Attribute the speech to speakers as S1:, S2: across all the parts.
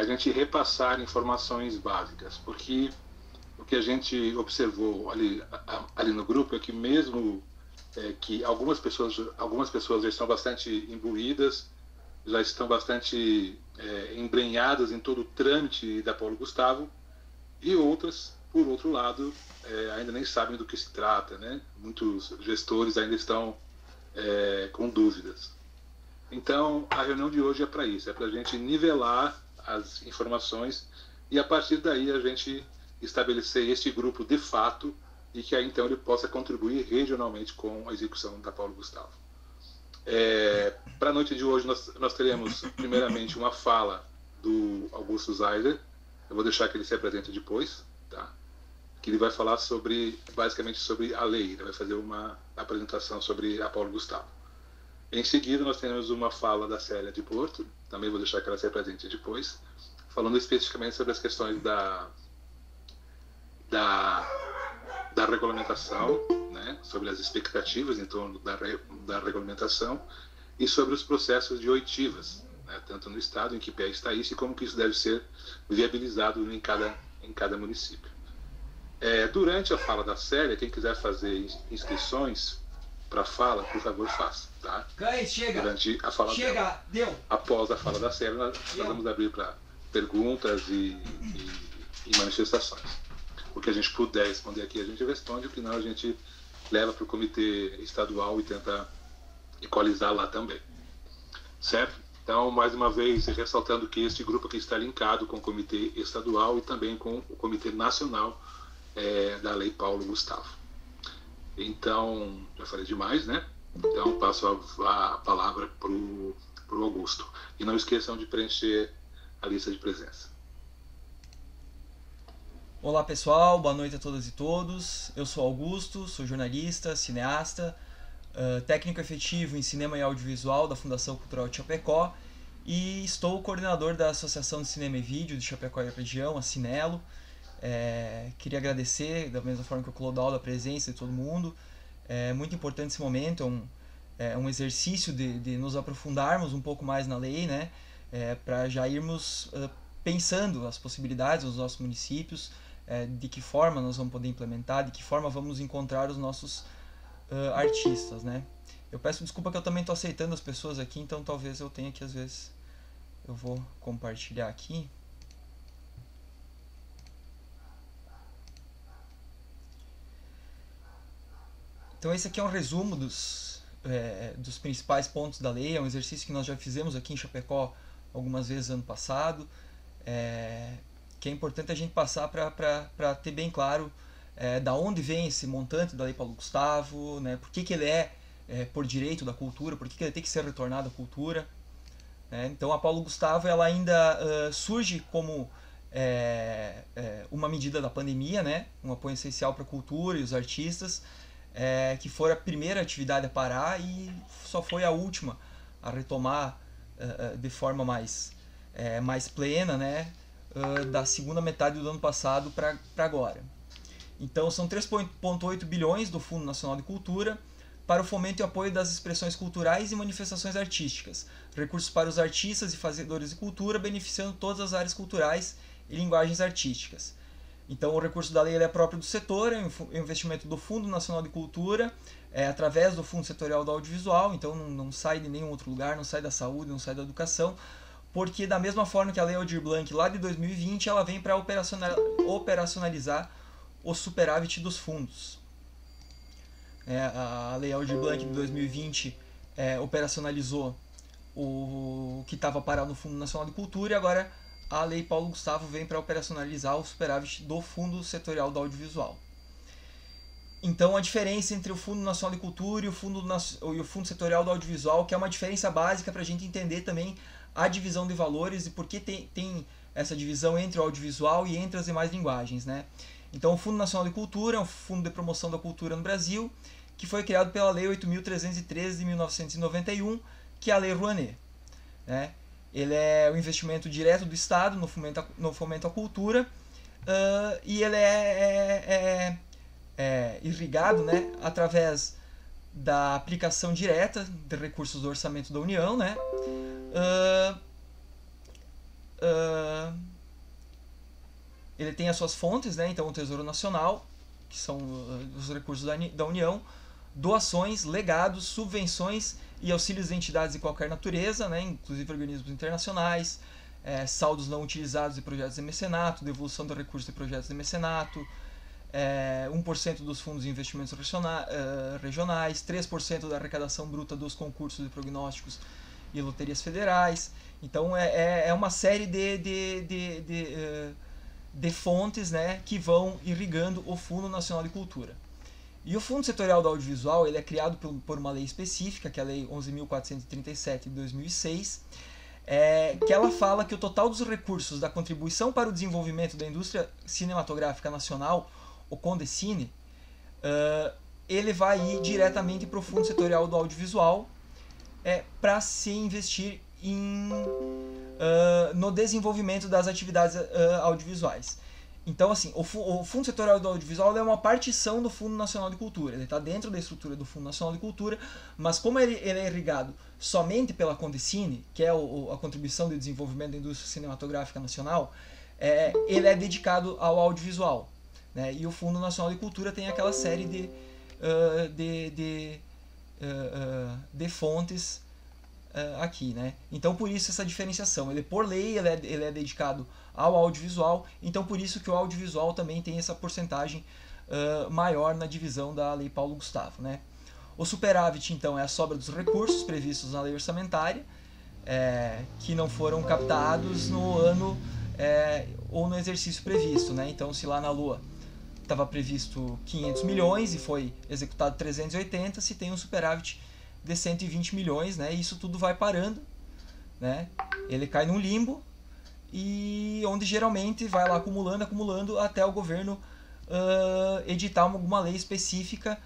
S1: a gente repassar informações básicas, porque o que a gente observou ali no grupo é que mesmo que algumas pessoas já estão bastante imbuídas, já estão bastante embrenhadas em todo o trâmite da Paulo Gustavo, e outras, por outro lado, ainda nem sabem do que se trata, né? Muitos gestores ainda estão com dúvidas. Então, a reunião de hoje é para isso, é para a gente nivelar as informações e, a partir daí, a gente estabelecer este grupo de fato e que aí, então, ele possa contribuir regionalmente com a execução da Paulo Gustavo. Para a noite de hoje, nós teremos, primeiramente, uma fala do Augusto Zeiser. Eu vou deixar que ele se apresente depois, tá? Que ele vai falar basicamente sobre a lei. Ele vai fazer uma apresentação sobre a Paulo Gustavo. Em seguida, nós teremos uma fala da Célia de Porto, também vou deixar que ela se apresente depois, falando especificamente sobre as questões da regulamentação, né, sobre as expectativas em torno da regulamentação e sobre os processos de oitivas, né, tanto no Estado, em que pé está isso, e como que isso deve ser viabilizado em cada município. Durante a fala da Célia, quem quiser fazer inscrições para a fala, por favor, faça. Tá?
S2: Chega!
S1: Durante a fala dela.
S2: Deu!
S1: Após a fala da Célia, nós vamos abrir para perguntas e manifestações. O que a gente puder responder aqui, a gente responde, o que não, a gente leva para o comitê estadual e tenta equalizar lá também. Certo? Então, mais uma vez, ressaltando que este grupo aqui está linkado com o comitê estadual e também com o comitê nacional da Lei Paulo Gustavo. Então, já falei demais, né? Então, passo a palavra para o Augusto. E não esqueçam de preencher a lista de presença.
S2: Olá pessoal, boa noite a todas e todos. Eu sou Augusto, sou jornalista, cineasta, técnico efetivo em cinema e audiovisual da Fundação Cultural de Chapecó e estou coordenador da Associação de Cinema e Vídeo de Chapecó e a região, a Cinelo. Queria agradecer, da mesma forma que o Clodoaldo, a presença de todo mundo. É muito importante esse momento, é um exercício de nos aprofundarmos um pouco mais na lei, né? Para já irmos pensando as possibilidades dos nossos municípios, de que forma nós vamos poder implementar, de que forma vamos encontrar os nossos artistas, né? Eu peço desculpa que eu também estou aceitando as pessoas aqui, então talvez eu tenha que, às vezes, eu vou compartilhar aqui. Então esse aqui é um resumo dos principais pontos da lei, é um exercício que nós já fizemos aqui em Chapecó algumas vezes ano passado, que é importante a gente passar para ter bem claro da onde vem esse montante da Lei Paulo Gustavo, né, por que ele por direito da cultura, por que ele tem que ser retornado à cultura. Então a Paulo Gustavo ela ainda surge como uma medida da pandemia, né, um apoio essencial para a cultura e os artistas, que foi a primeira atividade a parar e só foi a última a retomar de forma mais plena, né, da segunda metade do ano passado para agora. Então são 3,8 bilhões do Fundo Nacional de Cultura para o fomento e apoio das expressões culturais e manifestações artísticas, recursos para os artistas e fazedores de cultura, beneficiando todas as áreas culturais e linguagens artísticas. Então o recurso da lei é próprio do setor, é um investimento do Fundo Nacional de Cultura, através do Fundo Setorial do Audiovisual, então não sai de nenhum outro lugar, não sai da saúde, não sai da educação, porque da mesma forma que a Lei Aldir Blanc lá de 2020, ela vem para operacionalizar o superávit dos fundos. A Lei Aldir Blanc de 2020 operacionalizou o que estava parado no Fundo Nacional de Cultura e agora a Lei Paulo Gustavo vem para operacionalizar o superávit do Fundo Setorial do Audiovisual. Então a diferença entre o Fundo Nacional de Cultura e o Fundo Setorial do Audiovisual, que é uma diferença básica para a gente entender também a divisão de valores e por que tem essa divisão entre o audiovisual e entre as demais linguagens, né? Então o Fundo Nacional de Cultura é um fundo de promoção da cultura no Brasil, que foi criado pela Lei 8.313 de 1991, que é a Lei Rouanet, né? Ele é o investimento direto do Estado no fomento à cultura, e ele é irrigado, né, através da aplicação direta de recursos do orçamento da União, né, ele tem as suas fontes, né? Então o Tesouro Nacional, que são os recursos da União, doações, legados, subvenções e auxílios de entidades de qualquer natureza, né? Inclusive organismos internacionais, saldos não utilizados de projetos de mecenato, devolução de recursos de projetos de mecenato, 1% dos fundos de investimentos regionais, 3% da arrecadação bruta dos concursos de prognósticos e loterias federais. Então é uma série de fontes, né, que vão irrigando o Fundo Nacional de Cultura. E o Fundo Setorial do Audiovisual ele é criado por uma lei específica, que é a Lei 11.437 de 2006, que ela fala que o total dos recursos da contribuição para o desenvolvimento da indústria cinematográfica nacional, o Condecine, ele vai ir diretamente para o Fundo Setorial do Audiovisual para se investir no desenvolvimento das atividades audiovisuais. Então, assim, o Fundo Setorial do Audiovisual é uma partição do Fundo Nacional de Cultura. Ele está dentro da estrutura do Fundo Nacional de Cultura, mas como ele é irrigado somente pela Condecine, que é a contribuição de desenvolvimento da indústria cinematográfica nacional, ele é dedicado ao audiovisual, né? E o Fundo Nacional de Cultura tem aquela série de fontes aqui, né? Então por isso essa diferenciação. Ele por lei ele é dedicado ao audiovisual, então por isso que o audiovisual também tem essa porcentagem maior na divisão da Lei Paulo Gustavo, né? O superávit então é a sobra dos recursos previstos na lei orçamentária que não foram captados no ano ou no exercício previsto, né? Então se lá na Lua estava previsto 500 milhões e foi executado 380, se tem um superávit de 120 milhões, né? E isso tudo vai parando, né? Ele cai num limbo e onde geralmente vai lá acumulando até o governo editar alguma lei específica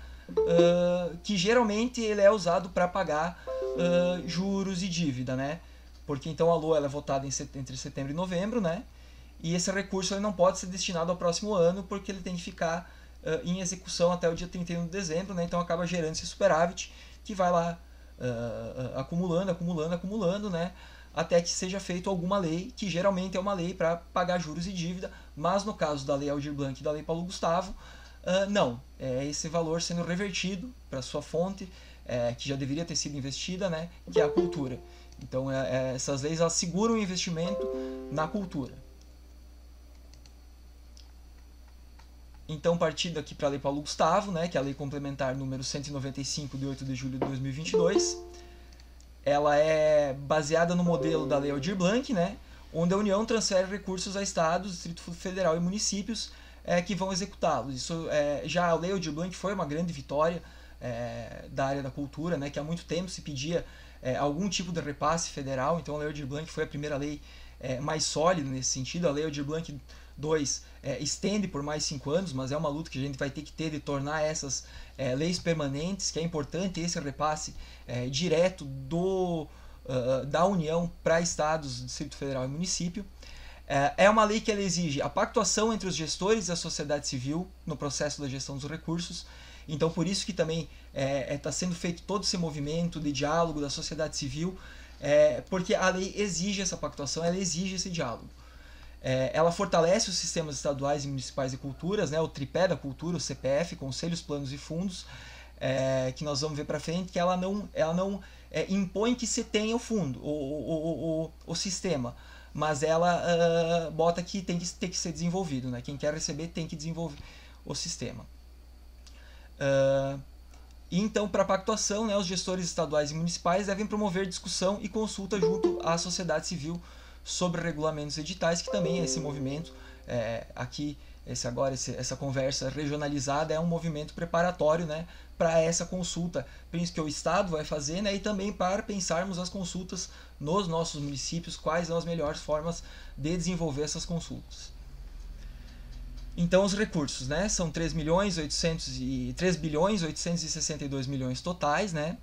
S2: que geralmente ele é usado para pagar juros e dívida, né? Porque então a LOA ela é votada entre setembro e novembro, né? E esse recurso ele não pode ser destinado ao próximo ano porque ele tem que ficar em execução até o dia 31 de dezembro, né? Então acaba gerando esse superávit que vai lá acumulando, né? Até que seja feita alguma lei, que geralmente é uma lei para pagar juros e dívida, mas no caso da Lei Aldir Blanc e da Lei Paulo Gustavo, não. É esse valor sendo revertido para sua fonte, que já deveria ter sido investida, né? Que é a cultura. Então essas leis elas seguram o investimento na cultura. Então, partindo aqui para a Lei Paulo Gustavo, né, que é a Lei Complementar número 195, de 8 de julho de 2022, ela é baseada no modelo da Lei Aldir Blanc, né, onde a União transfere recursos a estados, Distrito Federal e municípios que vão executá-los. Isso, já a Lei Aldir Blanc foi uma grande vitória da área da cultura, né, que há muito tempo se pedia algum tipo de repasse federal, então a Lei Aldir Blanc foi a primeira lei mais sólida nesse sentido. A Lei Aldir Blanc 2 estende por mais 5 anos, mas é uma luta que a gente vai ter que ter de tornar essas leis permanentes, que é importante esse repasse direto da União para estados, Distrito Federal e município. É uma lei que ela exige a pactuação entre os gestores e a sociedade civil no processo da gestão dos recursos. Então por isso que também está sendo feito todo esse movimento de diálogo da sociedade civil, porque a lei exige essa pactuação, ela exige esse diálogo. Ela fortalece os sistemas estaduais e municipais de culturas, né, o tripé da cultura, o CPF, conselhos, planos e fundos, que nós vamos ver para frente, que ela não impõe que se tenha o fundo, o sistema, mas ela bota que tem que ser desenvolvido, né? Quem quer receber tem que desenvolver o sistema. Então, para a pactuação, né, os gestores estaduais e municipais devem promover discussão e consulta junto à sociedade civil sobre regulamentos editais, que também é esse movimento aqui, essa conversa regionalizada é um movimento preparatório, né, para essa consulta, que o Estado vai fazer, né, e também para pensarmos as consultas nos nossos municípios, quais são as melhores formas de desenvolver essas consultas. Então os recursos, né, são 3 bilhões 862 milhões totais, né,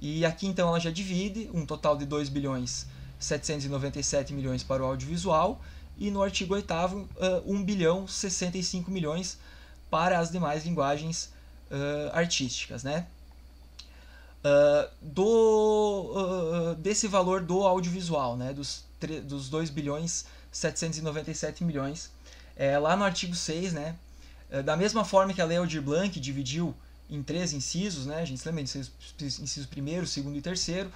S2: e aqui então ela já divide um total de 2 bilhões 797 milhões para o audiovisual e no artigo 8º 1 bilhão 65 milhões para as demais linguagens artísticas, né? Desse valor do audiovisual, né, dos 2 bilhões 797 milhões, lá no artigo 6, né, da mesma forma que a Lei Aldir Blanc dividiu em 3 incisos, né, a gente se lembra, inciso primeiro, segundo e terceiro,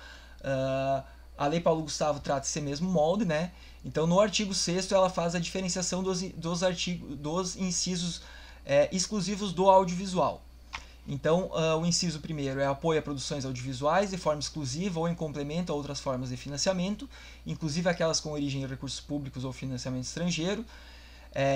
S2: a Lei Paulo Gustavo trata esse mesmo molde, né? Então, no artigo 6º, ela faz a diferenciação dos incisos exclusivos do audiovisual. Então, o inciso primeiro é apoio a produções audiovisuais de forma exclusiva ou em complemento a outras formas de financiamento, inclusive aquelas com origem em recursos públicos ou financiamento estrangeiro.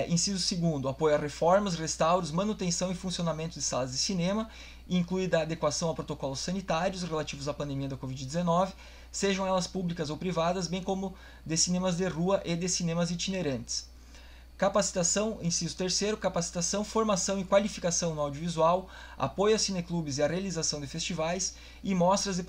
S2: Inciso segundo, apoio a reformas, restauros, manutenção e funcionamento de salas de cinema, incluída a adequação a protocolos sanitários relativos à pandemia da Covid-19, sejam elas públicas ou privadas, bem como de cinemas de rua e de cinemas itinerantes. Capacitação, inciso terceiro, capacitação, formação e qualificação no audiovisual, apoio a cineclubes e a realização de festivais e mostras de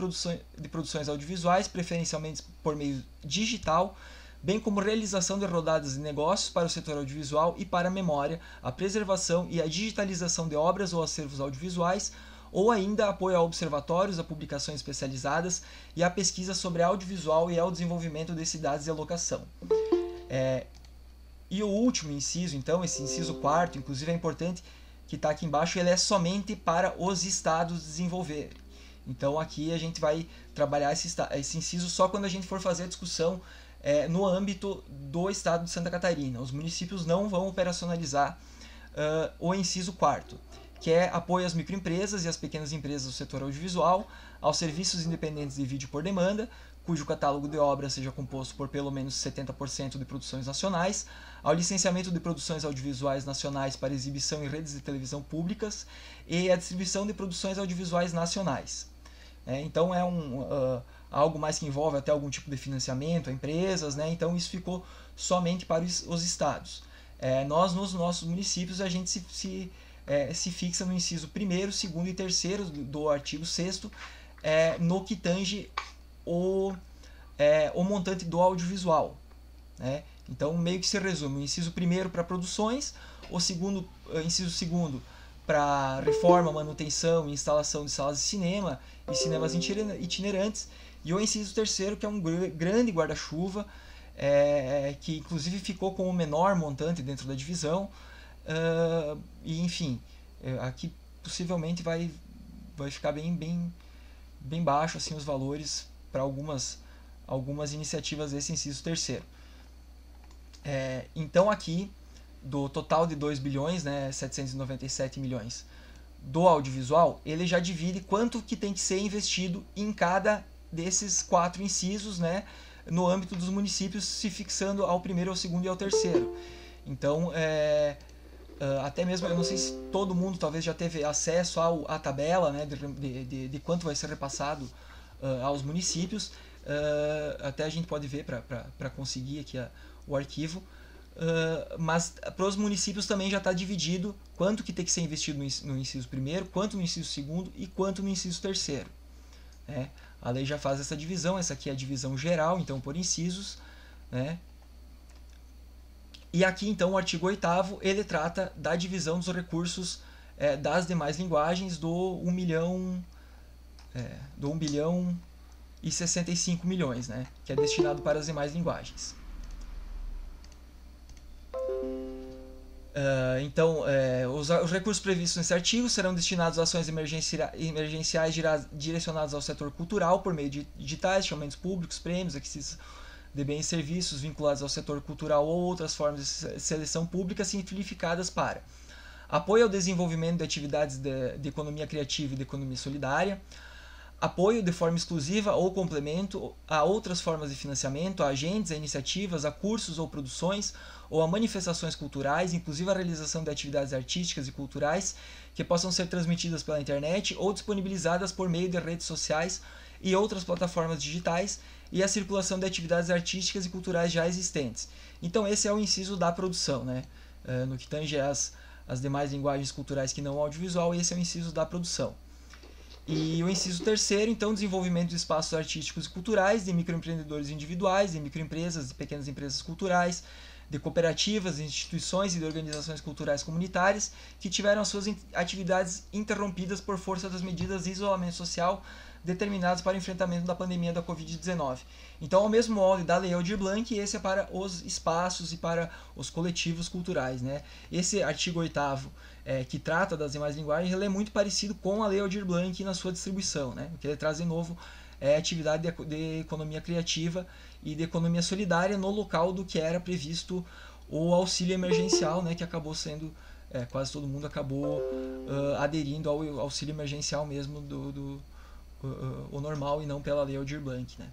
S2: produções audiovisuais, preferencialmente por meio digital, bem como realização de rodadas de negócios para o setor audiovisual e para a memória, a preservação e a digitalização de obras ou acervos audiovisuais, ou ainda apoio a observatórios, a publicações especializadas e a pesquisa sobre audiovisual e ao desenvolvimento de cidades de alocação. E o último inciso, então, esse inciso quarto, inclusive é importante que está aqui embaixo, ele é somente para os estados desenvolverem. Então aqui a gente vai trabalhar esse inciso só quando a gente for fazer a discussão no âmbito do estado de Santa Catarina. Os municípios não vão operacionalizar o inciso quarto, que é apoio às microempresas e às pequenas empresas do setor audiovisual, aos serviços independentes de vídeo por demanda, cujo catálogo de obras seja composto por pelo menos 70% de produções nacionais, ao licenciamento de produções audiovisuais nacionais para exibição em redes de televisão públicas e a distribuição de produções audiovisuais nacionais. Então é algo mais que envolve até algum tipo de financiamento a empresas, né? Então isso ficou somente para os estados. Nós, nos nossos municípios, a gente se fixa no inciso 1º, 2º e 3º do artigo 6º, no que tange o montante do audiovisual, né? Então meio que se resume: o inciso 1º para produções, inciso 2º para reforma, manutenção e instalação de salas de cinema e cinemas itinerantes, e o inciso 3º, que é um grande guarda-chuva, que inclusive ficou com o menor montante dentro da divisão, e enfim, aqui possivelmente vai ficar bem baixo assim, os valores para algumas iniciativas desse inciso 3º. Então aqui, do total de 2 bilhões, né, 797 milhões do audiovisual, ele já divide quanto que tem que ser investido em cada desses 4 incisos, né, no âmbito dos municípios, se fixando ao primeiro, ao segundo e ao terceiro. Então, até mesmo, eu não sei se todo mundo talvez já teve acesso à tabela, né, de quanto vai ser repassado aos municípios. Até a gente pode ver para conseguir aqui o arquivo. Mas para os municípios também já está dividido quanto que tem que ser investido no inciso 1º, quanto no inciso 2º e quanto no inciso 3º. A lei já faz essa divisão, essa aqui é a divisão geral, então por incisos, né? E aqui então o artigo 8º, ele trata da divisão dos recursos das demais linguagens do 1 bilhão e 65 milhões, né? Que é destinado para as demais linguagens. Então, os recursos previstos nesse artigo serão destinados a ações emergenciais direcionadas ao setor cultural por meio de editais, chamamentos públicos, prêmios, aquisição de bens e serviços vinculados ao setor cultural ou outras formas de seleção pública simplificadas para apoio ao desenvolvimento de atividades de economia criativa e de economia solidária, apoio de forma exclusiva ou complemento a outras formas de financiamento, a agentes, a iniciativas, a cursos ou produções ou a manifestações culturais, inclusive a realização de atividades artísticas e culturais que possam ser transmitidas pela internet ou disponibilizadas por meio de redes sociais e outras plataformas digitais, e a circulação de atividades artísticas e culturais já existentes. Então esse é o inciso da produção, né? No que tange as demais linguagens culturais que não audiovisual, esse é o inciso da produção. E o inciso 3º, então, desenvolvimento de espaços artísticos e culturais, de microempreendedores individuais, de microempresas, de pequenas empresas culturais, de cooperativas, de instituições e de organizações culturais comunitárias que tiveram suas atividades interrompidas por força das medidas de isolamento social determinados para o enfrentamento da pandemia da Covid-19. Então, é o mesmo molde da Lei Aldir Blanc, esse é para os espaços e para os coletivos culturais, né? Esse artigo 8º, que trata das demais linguagens, ele é muito parecido com a Lei Aldir Blanc na sua distribuição, né? O que ele traz de novo é atividade de economia criativa e de economia solidária no local do que era previsto o auxílio emergencial, né? Que acabou sendo, quase todo mundo acabou aderindo ao auxílio emergencial mesmo o normal e não pela Lei Aldir Blanc, né?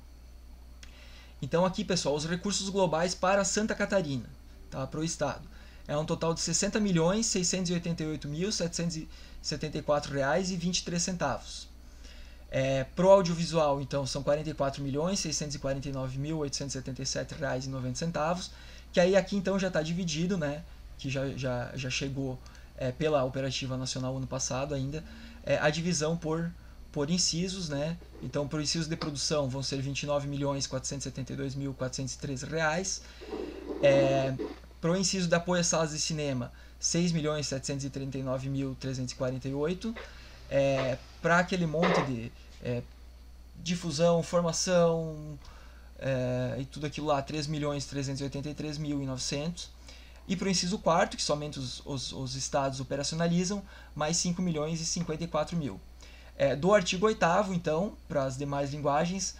S2: Então aqui, pessoal, os recursos globais para Santa Catarina, tá? Para o estado. É um total de R$ 60.688.774,23. Para o audiovisual, então, são R$ 44.649.877,90, que aí aqui então já está dividido, né? Que já chegou pela Operativa Nacional ano passado ainda, a divisão por incisos, né? Então, por inciso de produção vão ser R$ 29.472.403. Para o inciso de apoio às salas de cinema, R$ 6.739.348. Para aquele monte de difusão, formação e tudo aquilo lá, R$ 3.383.900. E para o inciso 4º, que somente os estados operacionalizam, mais R$ 5.054.000. Do artigo 8º, então, para as demais linguagens,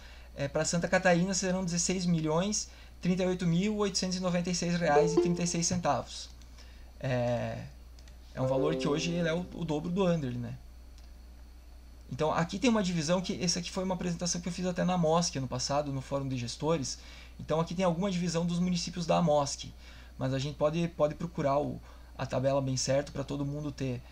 S2: para Santa Catarina serão R$ 16.038.896,36. É um valor que hoje ele é o dobro do Anderle, né? Então, aqui tem uma divisão que... Essa aqui foi uma apresentação que eu fiz até na AMOSC ano passado, no Fórum de Gestores. Então, aqui tem alguma divisão dos municípios da AMOSC. Mas a gente pode procurar a tabela bem certo para todo mundo ter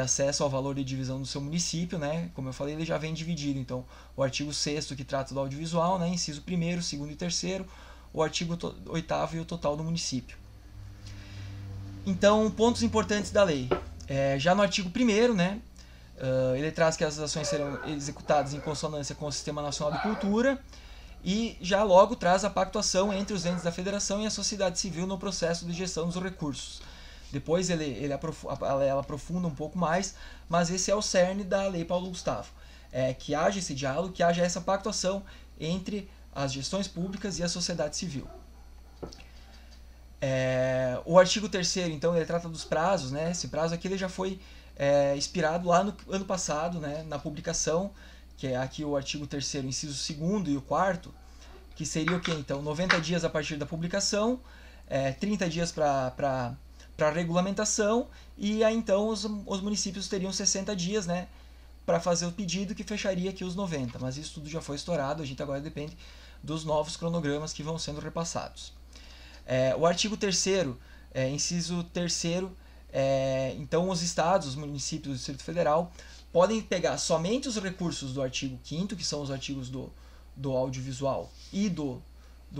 S2: acesso ao valor de divisão do seu município, né? Como eu falei, ele já vem dividido. Então, o artigo 6º que trata do audiovisual, né? Inciso 1º, 2º e 3º, o artigo 8º e o total do município. Então, pontos importantes da lei. Já no artigo 1º, né? Ele traz que as ações serão executadas em consonância com o Sistema Nacional de Cultura e já logo traz a pactuação entre os entes da federação e a sociedade civil no processo de gestão dos recursos. Depois ela aprofunda um pouco mais, mas esse é o cerne da Lei Paulo Gustavo. Que haja esse diálogo, que haja essa pactuação entre as gestões públicas e a sociedade civil. O artigo 3º, então, ele trata dos prazos, né? Esse prazo aqui ele já foi inspirado lá no ano passado, né? Na publicação, que é aqui o artigo 3º, inciso 2º e o 4º, que seria o quê? Então, 90 dias a partir da publicação, 30 dias para regulamentação, e aí então os municípios teriam 60 dias, né, para fazer o pedido, que fecharia aqui os 90, mas isso tudo já foi estourado, a gente agora depende dos novos cronogramas que vão sendo repassados. O artigo 3º, inciso 3º, então os estados, os municípios do Distrito Federal podem pegar somente os recursos do artigo 5º, que são os artigos do audiovisual e do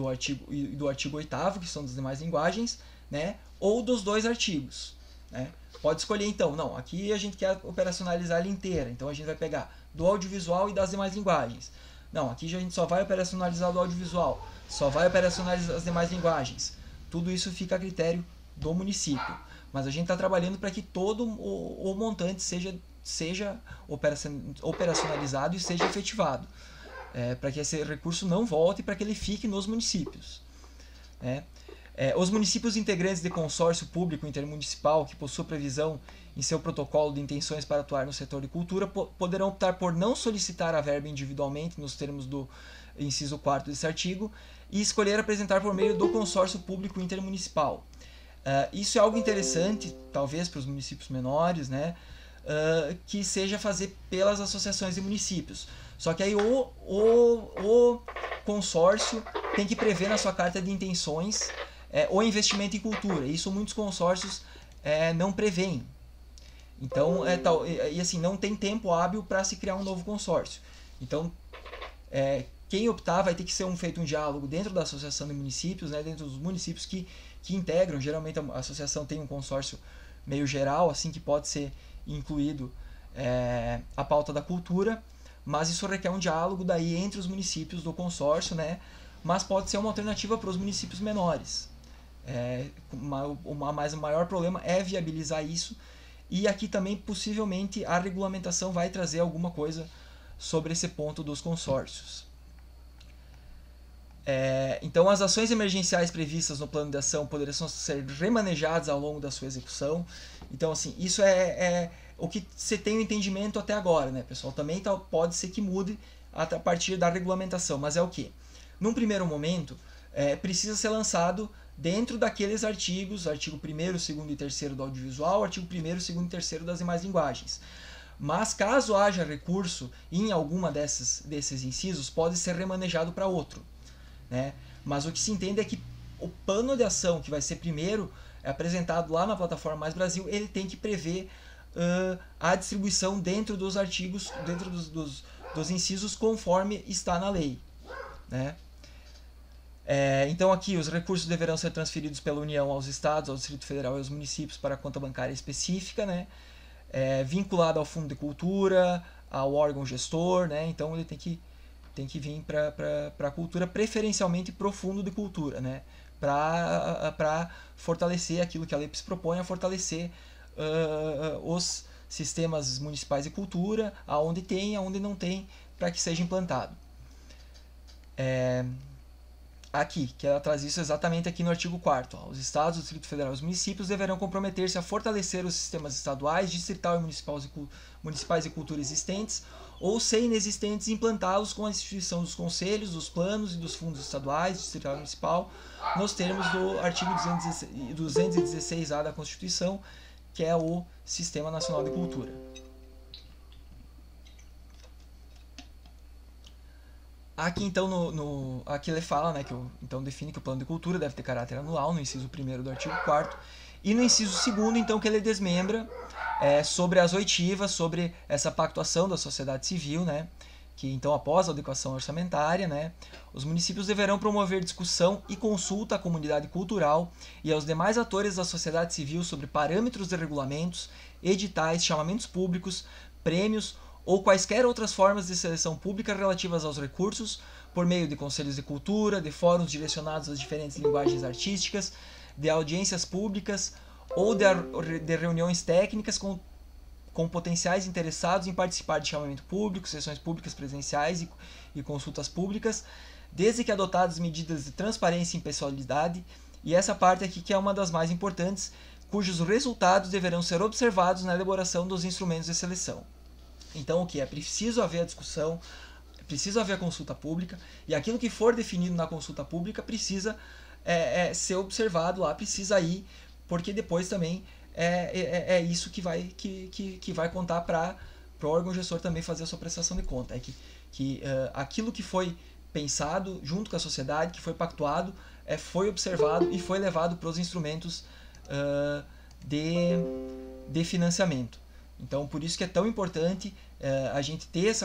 S2: artigo 8º, que são das demais linguagens, né, ou dos dois artigos, né? Pode escolher então, não, aqui a gente quer operacionalizar ela inteira, então a gente vai pegar do audiovisual e das demais linguagens. Não, aqui a gente só vai operacionalizar do audiovisual, só vai operacionalizar as demais linguagens. Tudo isso fica a critério do município, mas a gente está trabalhando para que todo o montante seja operacionalizado e seja efetivado, para que esse recurso não volte, para que ele fique nos municípios, né? Os municípios integrantes de consórcio público intermunicipal que possua previsão em seu protocolo de intenções para atuar no setor de cultura poderão optar por não solicitar a verba individualmente nos termos do inciso 4º desse artigo e escolher apresentar por meio do consórcio público intermunicipal. Isso é algo interessante, talvez para os municípios menores, né? Que seja fazer pelas associações de municípios. Só que aí o consórcio tem que prever na sua carta de intenções o investimento em cultura. Isso muitos consórcios não prevêem. Então, assim, não tem tempo hábil para se criar um novo consórcio. Então, quem optar vai ter que ser feito um diálogo dentro da associação de municípios, né, dentro dos municípios que integram. Geralmente a associação tem um consórcio meio geral, assim, que pode ser incluído a pauta da cultura, mas isso requer um diálogo daí entre os municípios do consórcio, né, mas pode ser uma alternativa para os municípios menores. Mas o maior problema é viabilizar isso, e aqui também possivelmente a regulamentação vai trazer alguma coisa sobre esse ponto dos consórcios. Então, as ações emergenciais previstas no plano de ação poderiam ser remanejadas ao longo da sua execução. Então, assim, isso é o que você tem o entendimento até agora, né, pessoal? Também pode ser que mude a partir da regulamentação, mas é o quê? Num primeiro momento, precisa ser lançado dentro daqueles artigos, artigo 1º, 2º e 3º do audiovisual, artigo 1º, 2º e 3º das demais linguagens. Mas caso haja recurso em alguma desses incisos, pode ser remanejado para outro. Né? Mas o que se entende é que o plano de ação que vai ser primeiro apresentado lá na plataforma Mais Brasil, ele tem que prever a distribuição dentro dos artigos, dentro dos incisos conforme está na lei. Né? Então aqui os recursos deverão ser transferidos pela União aos Estados, ao Distrito Federal e aos municípios para a conta bancária específica, né? Vinculado ao Fundo de Cultura, ao órgão gestor, né? Então ele tem que vir para a cultura, preferencialmente para o Fundo de Cultura, né? Para fortalecer aquilo que a lei se propõe a fortalecer os sistemas municipais de cultura, aonde tem, aonde não tem, para que seja implantado. Aqui, que ela traz isso exatamente aqui no artigo 4º. Os Estados, o Distrito Federal e os municípios deverão comprometer-se a fortalecer os sistemas estaduais, distrital e municipais de cultura existentes, ou se inexistentes, implantá-los com a instituição dos conselhos, dos planos e dos fundos estaduais, distrital e municipal, nos termos do artigo 216A da Constituição, que é o Sistema Nacional de Cultura. Aqui então aqui ele fala, né, então define que o plano de cultura deve ter caráter anual no inciso 1º do artigo 4º, e no inciso 2º então que ele desmembra sobre as oitivas, sobre essa pactuação da sociedade civil, né, que então após a adequação orçamentária, né, os municípios deverão promover discussão e consulta à comunidade cultural e aos demais atores da sociedade civil sobre parâmetros de regulamentos, editais, chamamentos públicos, prêmios ou quaisquer outras formas de seleção pública relativas aos recursos, por meio de conselhos de cultura, de fóruns direcionados às diferentes linguagens artísticas, de audiências públicas ou de reuniões técnicas com potenciais interessados em participar de chamamento público, sessões públicas presenciais e consultas públicas, desde que adotadas medidas de transparência e impessoalidade, e essa parte aqui que é uma das mais importantes, cujos resultados deverão ser observados na elaboração dos instrumentos de seleção. Então, o que? É preciso haver a discussão, é preciso haver a consulta pública, e aquilo que for definido na consulta pública precisa ser observado lá, precisa ir, porque depois também é isso que vai contar para o órgão gestor também fazer a sua prestação de conta. Aquilo que foi pensado junto com a sociedade, que foi pactuado, foi observado e foi levado para os instrumentos de financiamento. Então, por isso que é tão importante a gente ter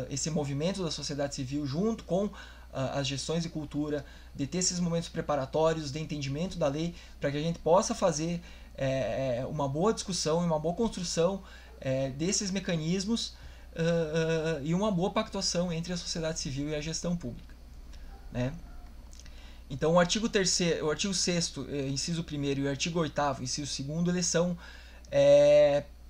S2: esse movimento da sociedade civil junto com as gestões de cultura, de ter esses momentos preparatórios, de entendimento da lei, para que a gente possa fazer uma boa discussão e uma boa construção desses mecanismos e uma boa pactuação entre a sociedade civil e a gestão pública. Né? Então, o artigo 6º, inciso 1º, e o artigo 8º, inciso 2º, eles são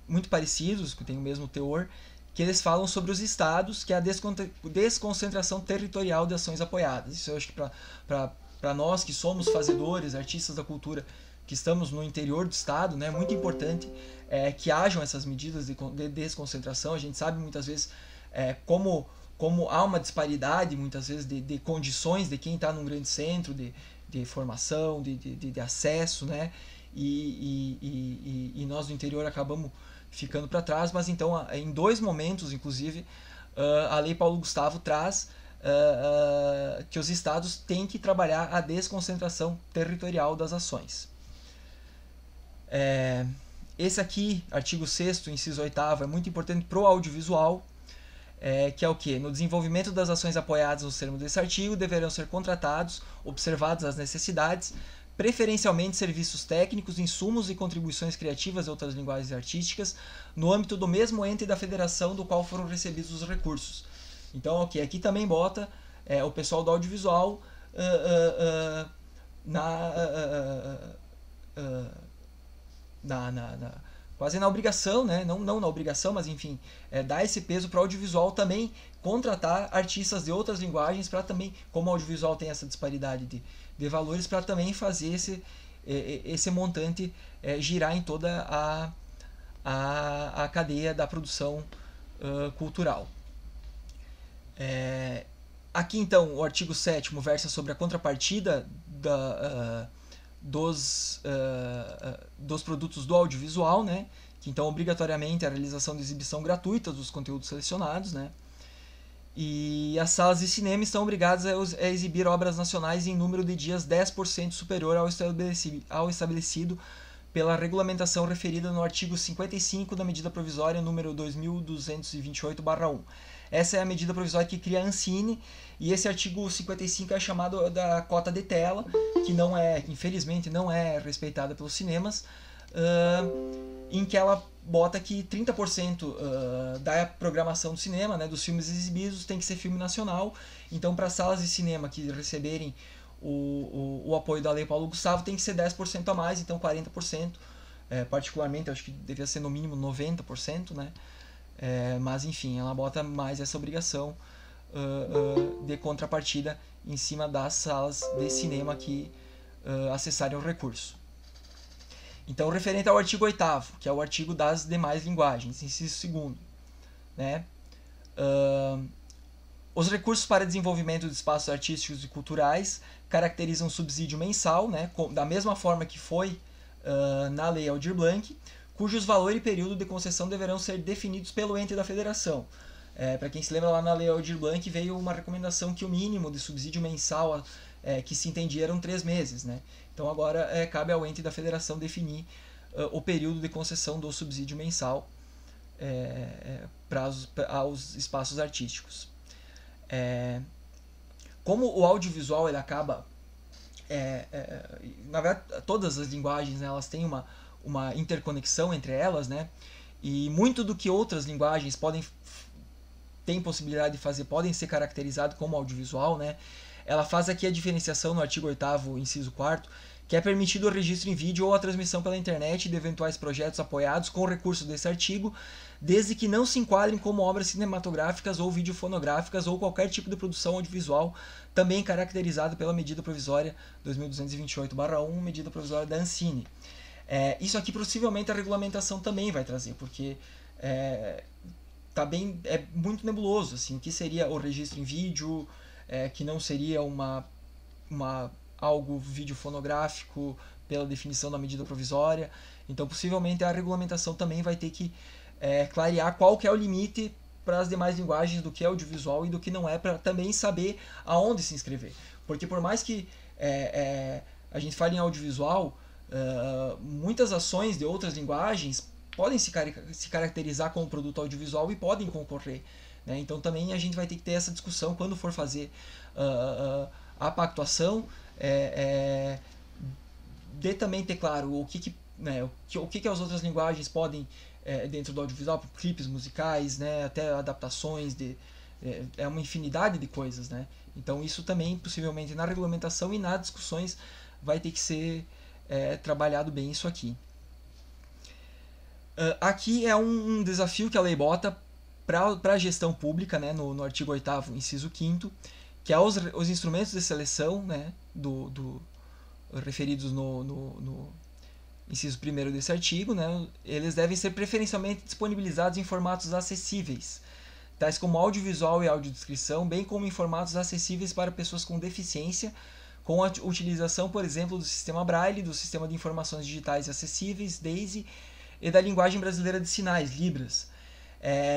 S2: muito parecidos, que tem o mesmo teor, que eles falam sobre os estados, que é a desconcentração territorial de ações apoiadas. Isso eu acho que para nós que somos fazedores, artistas da cultura, que estamos no interior do estado, né, é muito importante que hajam essas medidas de desconcentração. A gente sabe muitas vezes como há uma disparidade, muitas vezes, de condições de quem está num grande centro, de formação, de acesso, né? E nós do interior acabamos ficando para trás, mas então em 2 momentos, inclusive, a Lei Paulo Gustavo traz que os estados têm que trabalhar a desconcentração territorial das ações. Esse aqui, artigo 6º, inciso 8º, é muito importante para o audiovisual, que é o quê? No desenvolvimento das ações apoiadas nos termos desse artigo, deverão ser contratados, observadas as necessidades, preferencialmente serviços técnicos, insumos e contribuições criativas e outras linguagens artísticas, no âmbito do mesmo ente da federação do qual foram recebidos os recursos. Então, ok, aqui também bota o pessoal do audiovisual quase na obrigação, né? Não na obrigação, mas enfim, dar esse peso para o audiovisual também contratar artistas de outras linguagens para também, como o audiovisual tem essa disparidade de valores, para também fazer esse montante girar em toda a cadeia da produção cultural. Aqui então o artigo 7º versa sobre a contrapartida dos produtos do audiovisual, né? Que então obrigatoriamente a realização de exibição gratuita dos conteúdos selecionados, né? E as salas de cinema estão obrigadas a exibir obras nacionais em número de dias 10% superior ao estabelecido pela regulamentação referida no artigo 55 da medida provisória número 2228/1. Essa é a medida provisória que cria a Ancine, e esse artigo 55 é chamado da cota de tela, que não é, infelizmente, não é respeitada pelos cinemas, em que ela bota que 30% da programação do cinema, né, dos filmes exibidos, tem que ser filme nacional. Então, para salas de cinema que receberem o apoio da Lei Paulo Gustavo, tem que ser 10% a mais, então 40%. Particularmente, eu acho que devia ser no mínimo 90%, né? Mas, enfim, ela bota mais essa obrigação de contrapartida em cima das salas de cinema que acessarem o recurso. Então, referente ao artigo 8º, que é o artigo das demais linguagens, inciso 2º, né? Os recursos para desenvolvimento de espaços artísticos e culturais caracterizam subsídio mensal, né? Da mesma forma que foi na Lei Aldir Blanc, cujos valor e período de concessão deverão ser definidos pelo ente da federação. Para quem se lembra, lá na Lei Aldir Blanc veio uma recomendação que o mínimo de subsídio mensal que se entendia eram 3 meses, né? Então agora cabe ao ente da federação definir o período de concessão do subsídio mensal aos espaços artísticos. Como o audiovisual ele acaba, na verdade, todas as linguagens, né, elas têm uma interconexão entre elas, né? E muito do que outras linguagens têm possibilidade de fazer podem ser caracterizados como audiovisual, né? Ela faz aqui a diferenciação no artigo 8º, inciso 4º, que é permitido o registro em vídeo ou a transmissão pela internet de eventuais projetos apoiados com recurso desse artigo, desde que não se enquadrem como obras cinematográficas ou videofonográficas ou qualquer tipo de produção audiovisual, também caracterizado pela medida provisória 2228/1, medida provisória da Ancine. Isso aqui possivelmente a regulamentação também vai trazer, porque é muito nebuloso, assim, o que seria o registro em vídeo, que não seria algo videofonográfico pela definição da medida provisória. Então possivelmente a regulamentação também vai ter que clarear qual que é o limite para as demais linguagens do que é audiovisual e do que não é, para também saber aonde se inscrever. Porque por mais que a gente fale em audiovisual, muitas ações de outras linguagens podem se caracterizar como produto audiovisual e podem concorrer, né? Então também a gente vai ter que ter essa discussão quando for fazer a pactuação, de também ter claro o que as outras linguagens podem, dentro do audiovisual, clipes musicais, né, até adaptações, uma infinidade de coisas, né? Então isso também possivelmente na regulamentação e nas discussões vai ter que ser trabalhado bem isso aqui. Aqui é um desafio que a lei bota para a gestão pública, né, no artigo 8º, inciso 5º, que é os instrumentos de seleção, né, referidos no inciso 1º desse artigo, né, eles devem ser preferencialmente disponibilizados em formatos acessíveis, tais como audiovisual e audiodescrição, bem como em formatos acessíveis para pessoas com deficiência, com a utilização, por exemplo, do sistema Braille, do Sistema de Informações Digitais Acessíveis, DAISY, e da Linguagem Brasileira de Sinais, Libras.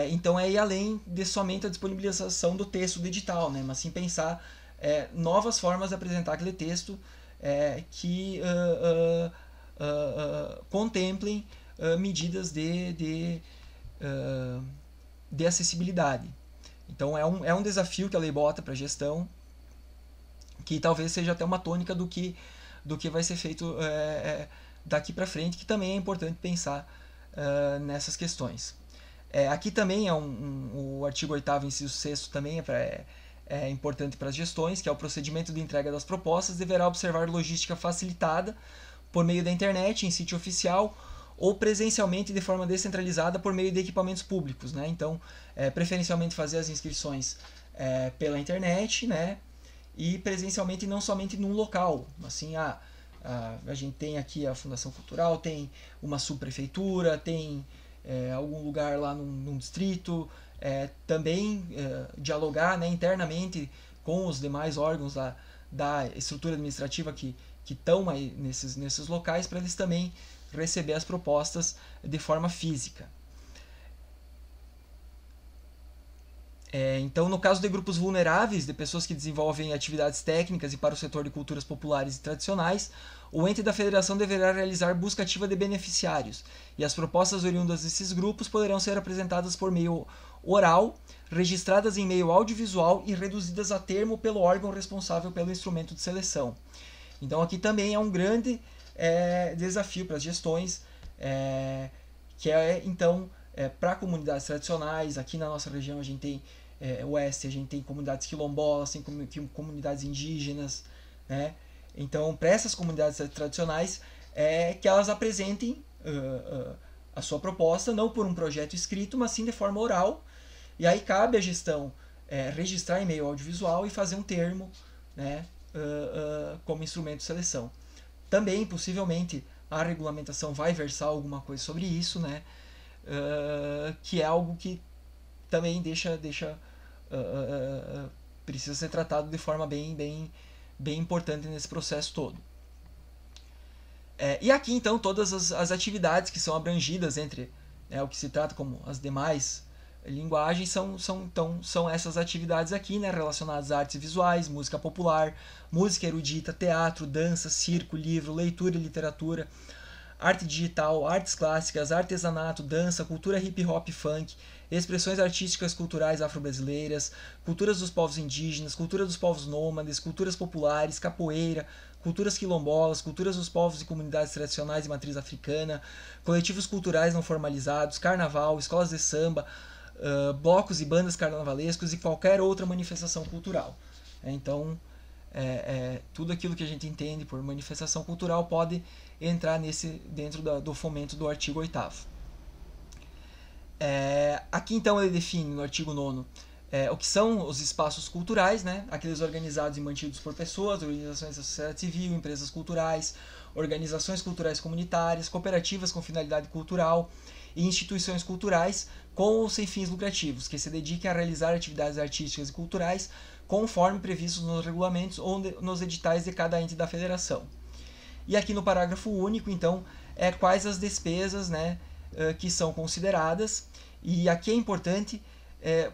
S2: Então é ir além de somente a disponibilização do texto digital, né? Mas sim pensar novas formas de apresentar aquele texto que contemplem medidas de acessibilidade. Então é um desafio que a lei bota para a gestão, que talvez seja até uma tônica do que vai ser feito daqui para frente, que também é importante pensar nessas questões. Aqui também o artigo 8º, inciso 6º, também é importante para as gestões, que é o procedimento de entrega das propostas deverá observar logística facilitada por meio da internet, em sítio oficial, ou presencialmente de forma descentralizada por meio de equipamentos públicos, né? Então, preferencialmente fazer as inscrições pela internet, né? E presencialmente não somente num local, assim, a gente tem aqui a Fundação Cultural, tem uma subprefeitura, tem algum lugar lá num distrito, também dialogar, né, internamente com os demais órgãos da estrutura administrativa que estão nesses locais, para eles também receber as propostas de forma física. Então, no caso de grupos vulneráveis, de pessoas que desenvolvem atividades técnicas e para o setor de culturas populares e tradicionais, o ente da federação deverá realizar busca ativa de beneficiários, e as propostas oriundas desses grupos poderão ser apresentadas por meio oral, registradas em meio audiovisual e reduzidas a termo pelo órgão responsável pelo instrumento de seleção. Então, aqui também é um grande desafio para as gestões, que então, para comunidades tradicionais. Aqui na nossa região a gente tem oeste, a gente tem comunidades quilombolas, tem comunidades indígenas, né? Então, para essas comunidades tradicionais, que elas apresentem a sua proposta, não por um projeto escrito, mas sim de forma oral. E aí cabe à gestão registrar em meio audiovisual e fazer um termo, né, como instrumento de seleção. Também, possivelmente, a regulamentação vai versar alguma coisa sobre isso, né? Que é algo que também precisa ser tratado de forma bem importante nesse processo todo. E aqui, então, todas as atividades que são abrangidas entre o que se trata como as demais linguagens são essas atividades aqui, né, relacionadas a artes visuais, música popular, música erudita, teatro, dança, circo, livro, leitura e literatura, arte digital, artes clássicas, artesanato, dança, cultura hip hop, funk, expressões artísticas culturais afro-brasileiras, culturas dos povos indígenas, cultura dos povos nômades, culturas populares, capoeira, culturas quilombolas, culturas dos povos e comunidades tradicionais de matriz africana, coletivos culturais não formalizados, carnaval, escolas de samba, blocos e bandas carnavalescos e qualquer outra manifestação cultural. Então, tudo aquilo que a gente entende por manifestação cultural pode entrar dentro do fomento do artigo 8º. Aqui, então, ele define no artigo 9º o que são os espaços culturais, né? Aqueles organizados e mantidos por pessoas, organizações da sociedade civil, empresas culturais, organizações culturais comunitárias, cooperativas com finalidade cultural e instituições culturais com ou sem fins lucrativos, que se dediquem a realizar atividades artísticas e culturais conforme previstos nos regulamentos ou nos editais de cada ente da federação. E aqui no parágrafo único, então, quais as despesas, né, que são consideradas. E aqui é importante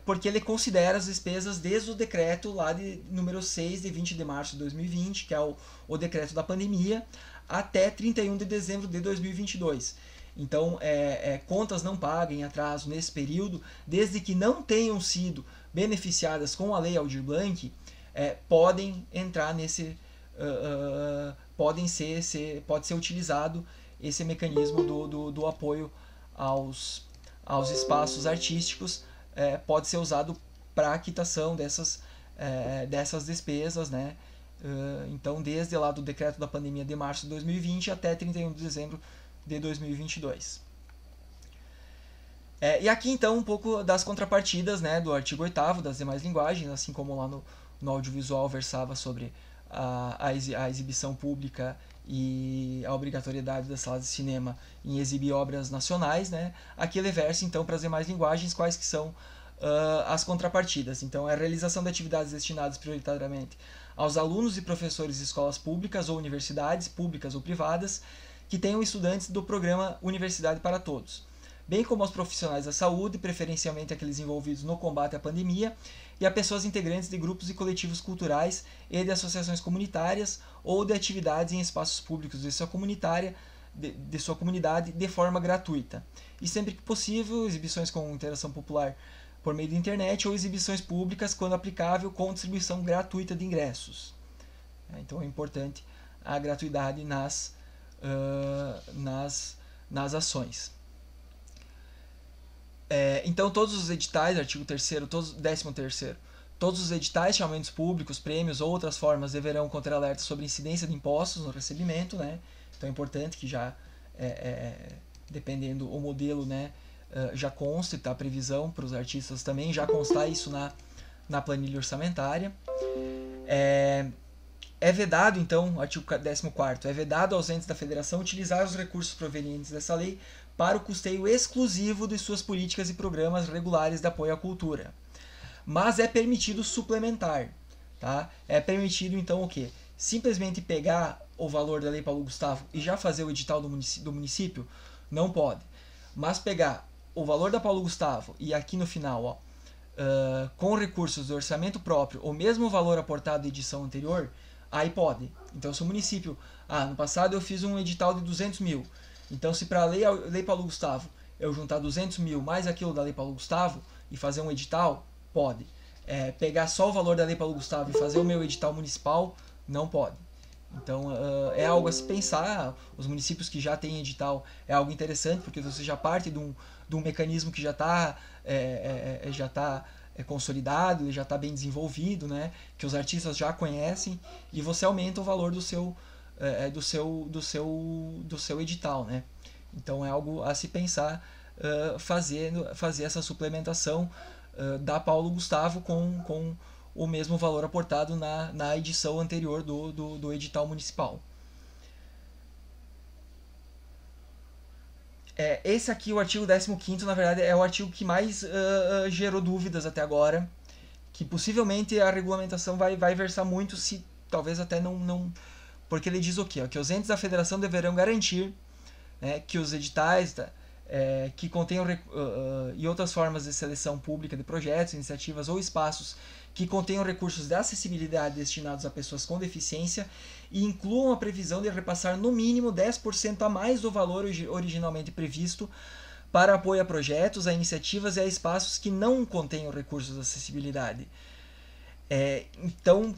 S2: porque ele considera as despesas desde o decreto lá de número 6 de 20 de março de 2020, que é o decreto da pandemia, até 31 de dezembro de 2022. Então, contas não pagas em atraso nesse período, desde que não tenham sido beneficiadas com a Lei Aldir Blanc, podem entrar nesse... pode ser utilizado esse mecanismo do apoio aos espaços artísticos, pode ser usado para a quitação dessas despesas, né? Então, desde lá do decreto da pandemia de março de 2020 até 31 de dezembro de 2022. E aqui, então, um pouco das contrapartidas, né, do artigo 8º, das demais linguagens, assim como lá no audiovisual versava sobre a exibição pública e a obrigatoriedade das salas de cinema em exibir obras nacionais, né? Aqui ele versa, então, para as demais linguagens quais que são as contrapartidas. Então, a realização de atividades destinadas prioritariamente aos alunos e professores de escolas públicas ou universidades, públicas ou privadas, que tenham estudantes do programa Universidade para Todos, bem como aos profissionais da saúde, preferencialmente aqueles envolvidos no combate à pandemia, e a pessoas integrantes de grupos e coletivos culturais e de associações comunitárias ou de atividades em espaços públicos de sua comunidade de forma gratuita. E sempre que possível, exibições com interação popular por meio da internet ou exibições públicas, quando aplicável, com distribuição gratuita de ingressos. Então é importante a gratuidade nas ações. Então, todos os editais, artigo 3º, 13º, todos os editais, chamamentos públicos, prêmios ou outras formas deverão conter alertas sobre incidência de impostos no recebimento, né? Então é importante que já dependendo o modelo, né, já consta, está a previsão para os artistas também, já constar isso na planilha orçamentária. É vedado, então, artigo 14º, é vedado aos entes da federação utilizar os recursos provenientes dessa lei para o custeio exclusivo de suas políticas e programas regulares de apoio à cultura. Mas é permitido suplementar, tá? É permitido, então, o quê? Simplesmente pegar o valor da Lei Paulo Gustavo e já fazer o edital do município? Não pode. Mas pegar o valor da Paulo Gustavo e aqui no final, ó, com recursos do orçamento próprio, o mesmo valor aportado da edição anterior, aí pode. Então, se o município, no passado eu fiz um edital de 200 mil, então se para a Lei Paulo Gustavo eu juntar 200 mil mais aquilo da Lei Paulo Gustavo e fazer um edital, pode. Pegar só o valor da Lei Paulo Gustavo e fazer o meu edital municipal, não pode. Então, é algo a se pensar. Os municípios que já têm edital é algo interessante, porque você já parte de um mecanismo que já está consolidado, ele já está bem desenvolvido, né? Que os artistas já conhecem, e você aumenta o valor do seu edital, né? Então, é algo a se pensar, fazer essa suplementação da Paulo Gustavo com o mesmo valor aportado na edição anterior do edital municipal. Esse aqui, o artigo 15º, na verdade, é o artigo que mais gerou dúvidas até agora, que possivelmente a regulamentação vai versar muito, se talvez até não... Porque ele diz o quê? Que os entes da federação deverão garantir, né, que os editais que contenham e outras formas de seleção pública de projetos, iniciativas ou espaços que contenham recursos de acessibilidade destinados a pessoas com deficiência e incluam a previsão de repassar no mínimo 10% a mais do valor originalmente previsto para apoio a projetos, a iniciativas e a espaços que não contenham recursos de acessibilidade. Então,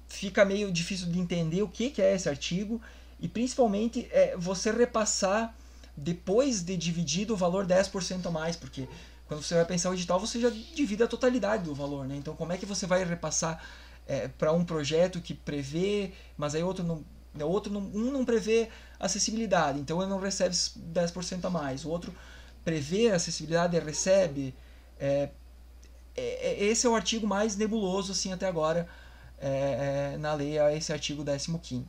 S2: fica meio difícil de entender o que é esse artigo, e principalmente você repassar depois de dividido o valor 10% a mais, porque quando você vai pensar o edital, você já divide a totalidade do valor, né? Então, como é que você vai repassar para um projeto que prevê, mas aí um não prevê acessibilidade, então ele não recebe 10% a mais. O outro prevê acessibilidade e recebe. Esse é o artigo mais nebuloso, assim, até agora, na lei, é esse artigo 15º.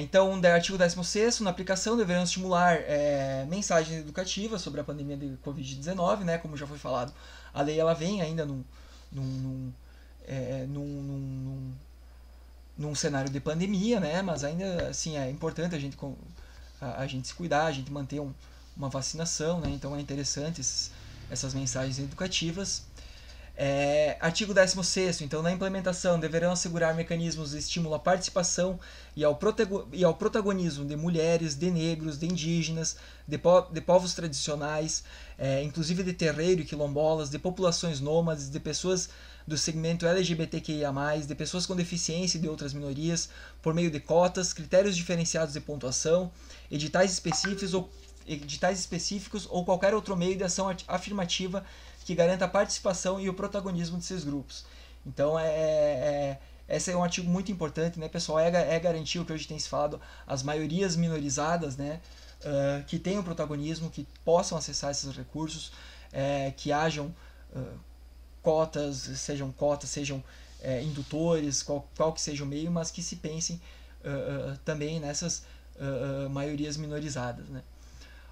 S2: Então, artigo 16º, na aplicação deverão estimular mensagens educativas sobre a pandemia de Covid-19, né, como já foi falado. A lei ela vem ainda num cenário de pandemia, né, mas ainda assim é importante a gente se cuidar, a gente manter uma vacinação, né, então é interessante essas mensagens educativas. Artigo 16º, então, na implementação deverão assegurar mecanismos de estímulo à participação e ao protagonismo de mulheres, de negros, de indígenas, de povos tradicionais, inclusive de terreiro e quilombolas, de populações nômades, de pessoas do segmento LGBTQIA+, de pessoas com deficiência e de outras minorias, por meio de cotas, critérios diferenciados de pontuação, editais específicos ou qualquer outro meio de ação afirmativa que garanta a participação e o protagonismo desses grupos. Então, esse é um artigo muito importante, né, pessoal? É garantir o que hoje tem se falado, as maiorias minorizadas, né, que tenham protagonismo, que possam acessar esses recursos, que hajam cotas, sejam indutores, qual que seja o meio, mas que se pensem também nessas maiorias minorizadas, né?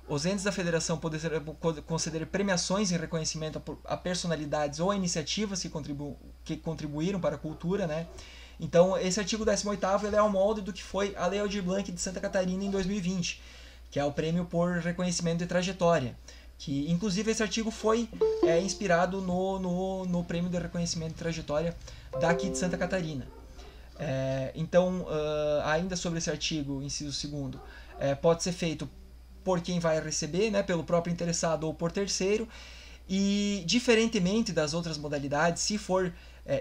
S2: Os entes da federação poderão conceder premiações em reconhecimento a personalidades ou a iniciativas que contribuíram para a cultura, né? Então, esse artigo 18º ele é ao molde do que foi a Lei Aldir Blanc de Santa Catarina em 2020, que é o prêmio por reconhecimento de trajetória. Que, inclusive, esse artigo foi inspirado no prêmio de reconhecimento de trajetória daqui de Santa Catarina. Então, ainda sobre esse artigo, inciso 2º, pode ser feito por quem vai receber, né, pelo próprio interessado ou por terceiro, e diferentemente das outras modalidades, se for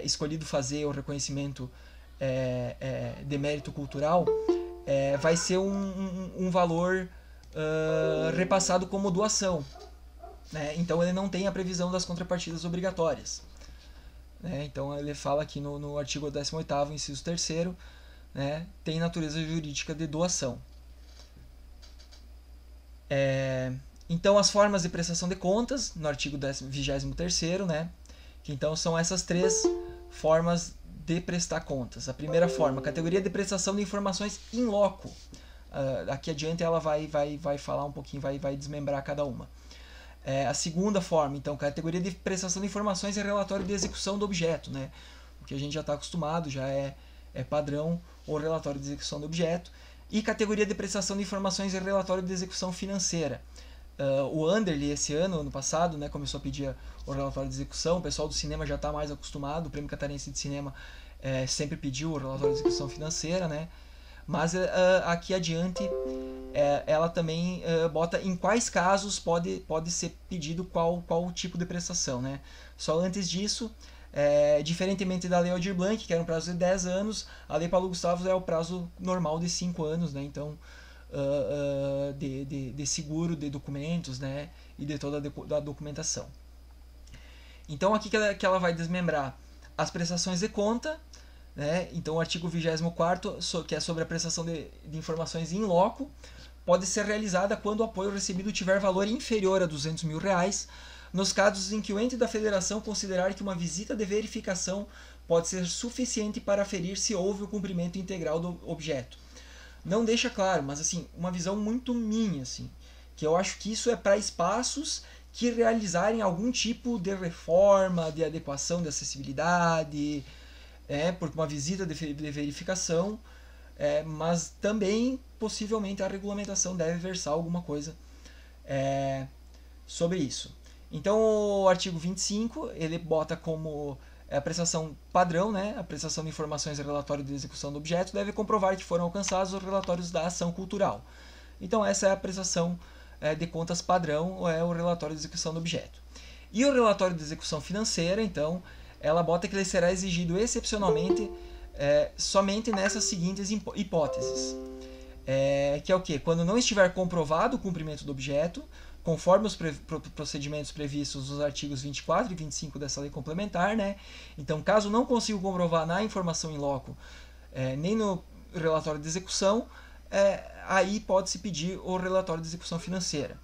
S2: escolhido fazer o reconhecimento de mérito cultural, vai ser um valor repassado como doação, né? Então ele não tem a previsão das contrapartidas obrigatórias, né? Então ele fala aqui no artigo 18º, inciso 3º, né, tem natureza jurídica de doação. Então, as formas de prestação de contas, no artigo 23º, né, que então são essas 3 formas de prestar contas. A primeira forma, categoria de prestação de informações in loco. Aqui adiante ela vai falar um pouquinho, vai desmembrar cada uma. A segunda forma, então, categoria de prestação de informações e relatório de execução do objeto, né? O que a gente já está acostumado, já é padrão, o relatório de execução do objeto. E categoria de prestação de informações e relatório de execução financeira. O Anderley, esse ano passado, né, começou a pedir o relatório de execução. O pessoal do cinema já está mais acostumado. O Prêmio Catarinense de Cinema sempre pediu o relatório de execução financeira, né? Mas aqui adiante ela também bota em quais casos pode ser pedido qual tipo de prestação, né? Só antes disso, diferentemente da Lei Aldir Blanc, que era um prazo de 10 anos, a Lei Paulo Gustavo é o prazo normal de 5 anos, né? Então, de seguro de documentos, né? E de toda a documentação. Então, aqui que ela vai desmembrar as prestações de conta, né? Então, o artigo 24º, que é sobre a prestação de informações in loco, pode ser realizada quando o apoio recebido tiver valor inferior a R$200 mil, nos casos em que o ente da federação considerar que uma visita de verificação pode ser suficiente para aferir se houve o cumprimento integral do objeto. Não deixa claro, mas assim, uma visão muito minha, assim, que eu acho que isso é para espaços que realizarem algum tipo de reforma, de adequação de acessibilidade, porque uma visita de verificação, mas também possivelmente a regulamentação deve versar alguma coisa sobre isso. Então o artigo 25 ele bota como a prestação padrão, né? A prestação de informações e relatório de execução do objeto deve comprovar que foram alcançados os relatórios da ação cultural. Então essa é a prestação de contas padrão, ou é o relatório de execução do objeto. E o relatório de execução financeira, então, ela bota que ele será exigido excepcionalmente somente nessas seguintes hipóteses. Que é o quê? Quando não estiver comprovado o cumprimento do objeto, conforme os procedimentos previstos nos artigos 24 e 25 dessa lei complementar, né? Então, caso não consiga comprovar na informação in loco, nem no relatório de execução, aí pode-se pedir o relatório de execução financeira.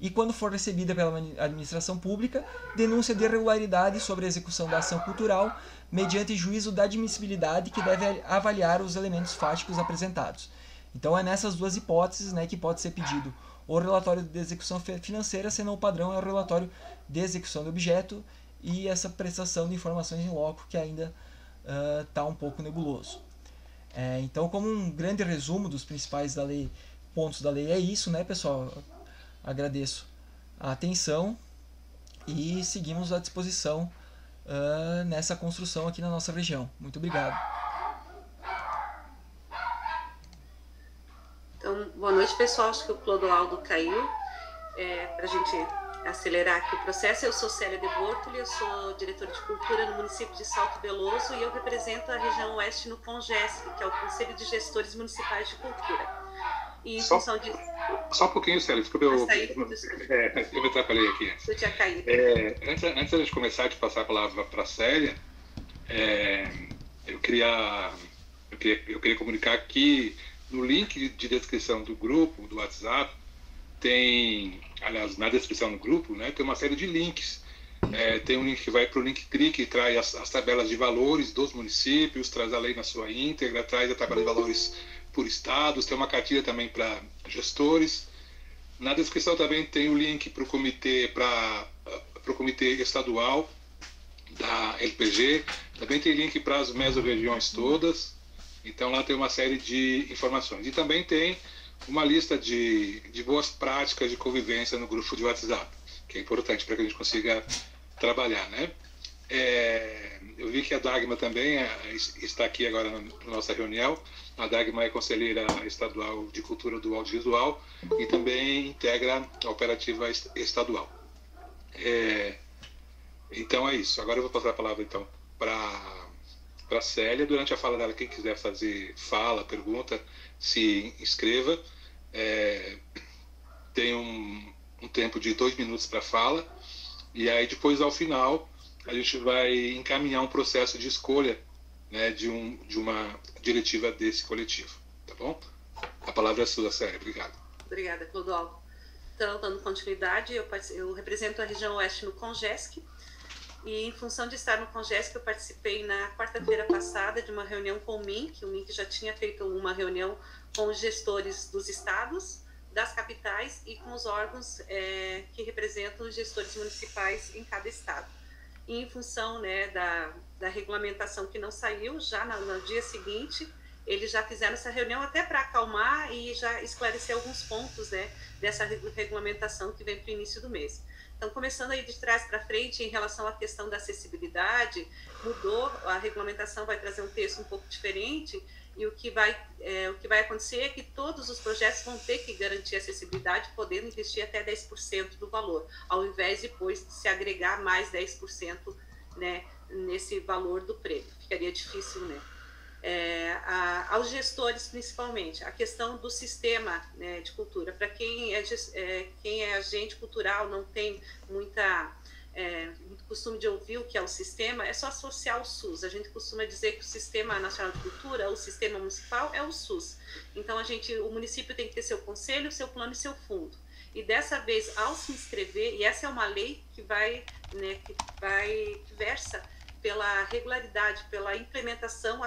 S2: E quando for recebida pela administração pública, denúncia de irregularidade sobre a execução da ação cultural, mediante juízo da admissibilidade que deve avaliar os elementos fáticos apresentados. Então é nessas duas hipóteses, né, que pode ser pedido o relatório de execução financeira, sendo o padrão é o relatório de execução do objeto e essa prestação de informações in loco que ainda está um pouco nebuloso. Então, como um grande resumo dos principais pontos da lei é isso, né, pessoal? Agradeço a atenção e seguimos à disposição nessa construção aqui na nossa região. Muito obrigado.
S3: Então, boa noite, pessoal. Acho que o Clodoaldo caiu. Para a gente acelerar aqui o processo, eu sou Célia de Bortoli, eu sou diretora de cultura no município de Salto Veloso e eu represento a região oeste no CONGESP, que é o Conselho de Gestores Municipais de Cultura. E em função disso...
S1: Só um pouquinho, Célia, desculpa, eu me atrapalhei aqui.
S3: Eu tinha caído.
S1: Antes de começar, de passar a palavra para a Célia, eu queria comunicar que no link de descrição do grupo, do WhatsApp, tem, aliás, na descrição do grupo, né, tem uma série de links. Tem um link que vai para o Linktree, que traz as tabelas de valores dos municípios, traz a lei na sua íntegra, traz a tabela de valores por estados, tem uma cartilha também para gestores. Na descrição também tem o link para o comitê estadual da LPG, também tem link para as mesorregiões todas, então lá tem uma série de informações. E também tem uma lista de boas práticas de convivência no grupo de WhatsApp, que é importante para que a gente consiga trabalhar, né? Eu vi que a Dagma também está aqui agora na nossa reunião. A Dagma é conselheira estadual de cultura do audiovisual e também integra a operativa estadual. Então é isso. Agora eu vou passar a palavra então para a Célia. Durante a fala dela, quem quiser fazer pergunta, se inscreva. Tem um tempo de 2 minutos para fala. E aí depois, ao final, a gente vai encaminhar um processo de escolha, né, de uma diretiva desse coletivo, tá bom? A palavra é sua, Célia. Obrigado.
S3: Obrigada, Clodoaldo. Então, dando continuidade, eu represento a região oeste no Congesc, e em função de estar no Congesc, eu participei na quarta-feira passada de uma reunião com o MINC. O MINC já tinha feito uma reunião com os gestores dos estados, das capitais e com os órgãos que representam os gestores municipais em cada estado. E em função, né, da regulamentação que não saiu, já no dia seguinte, eles já fizeram essa reunião até para acalmar e já esclarecer alguns pontos, né, dessa regulamentação que vem para o início do mês. Então, começando aí de trás para frente, em relação à questão da acessibilidade, mudou, a regulamentação vai trazer um texto um pouco diferente, e o que vai acontecer é que todos os projetos vão ter que garantir acessibilidade, podendo investir até 10% do valor, ao invés de depois de se agregar mais 10%, né, nesse valor do prêmio. Ficaria difícil, né? Aos gestores, principalmente, a questão do sistema, né, de cultura. Para quem é agente cultural, não tem muito costume de ouvir o que é o sistema, é só associar o SUS. A gente costuma dizer que o Sistema Nacional de Cultura, o sistema municipal, é o SUS. Então, o município tem que ter seu conselho, seu plano e seu fundo. E dessa vez, ao se inscrever, e essa é uma lei que que versa pela regularidade, pela implementação,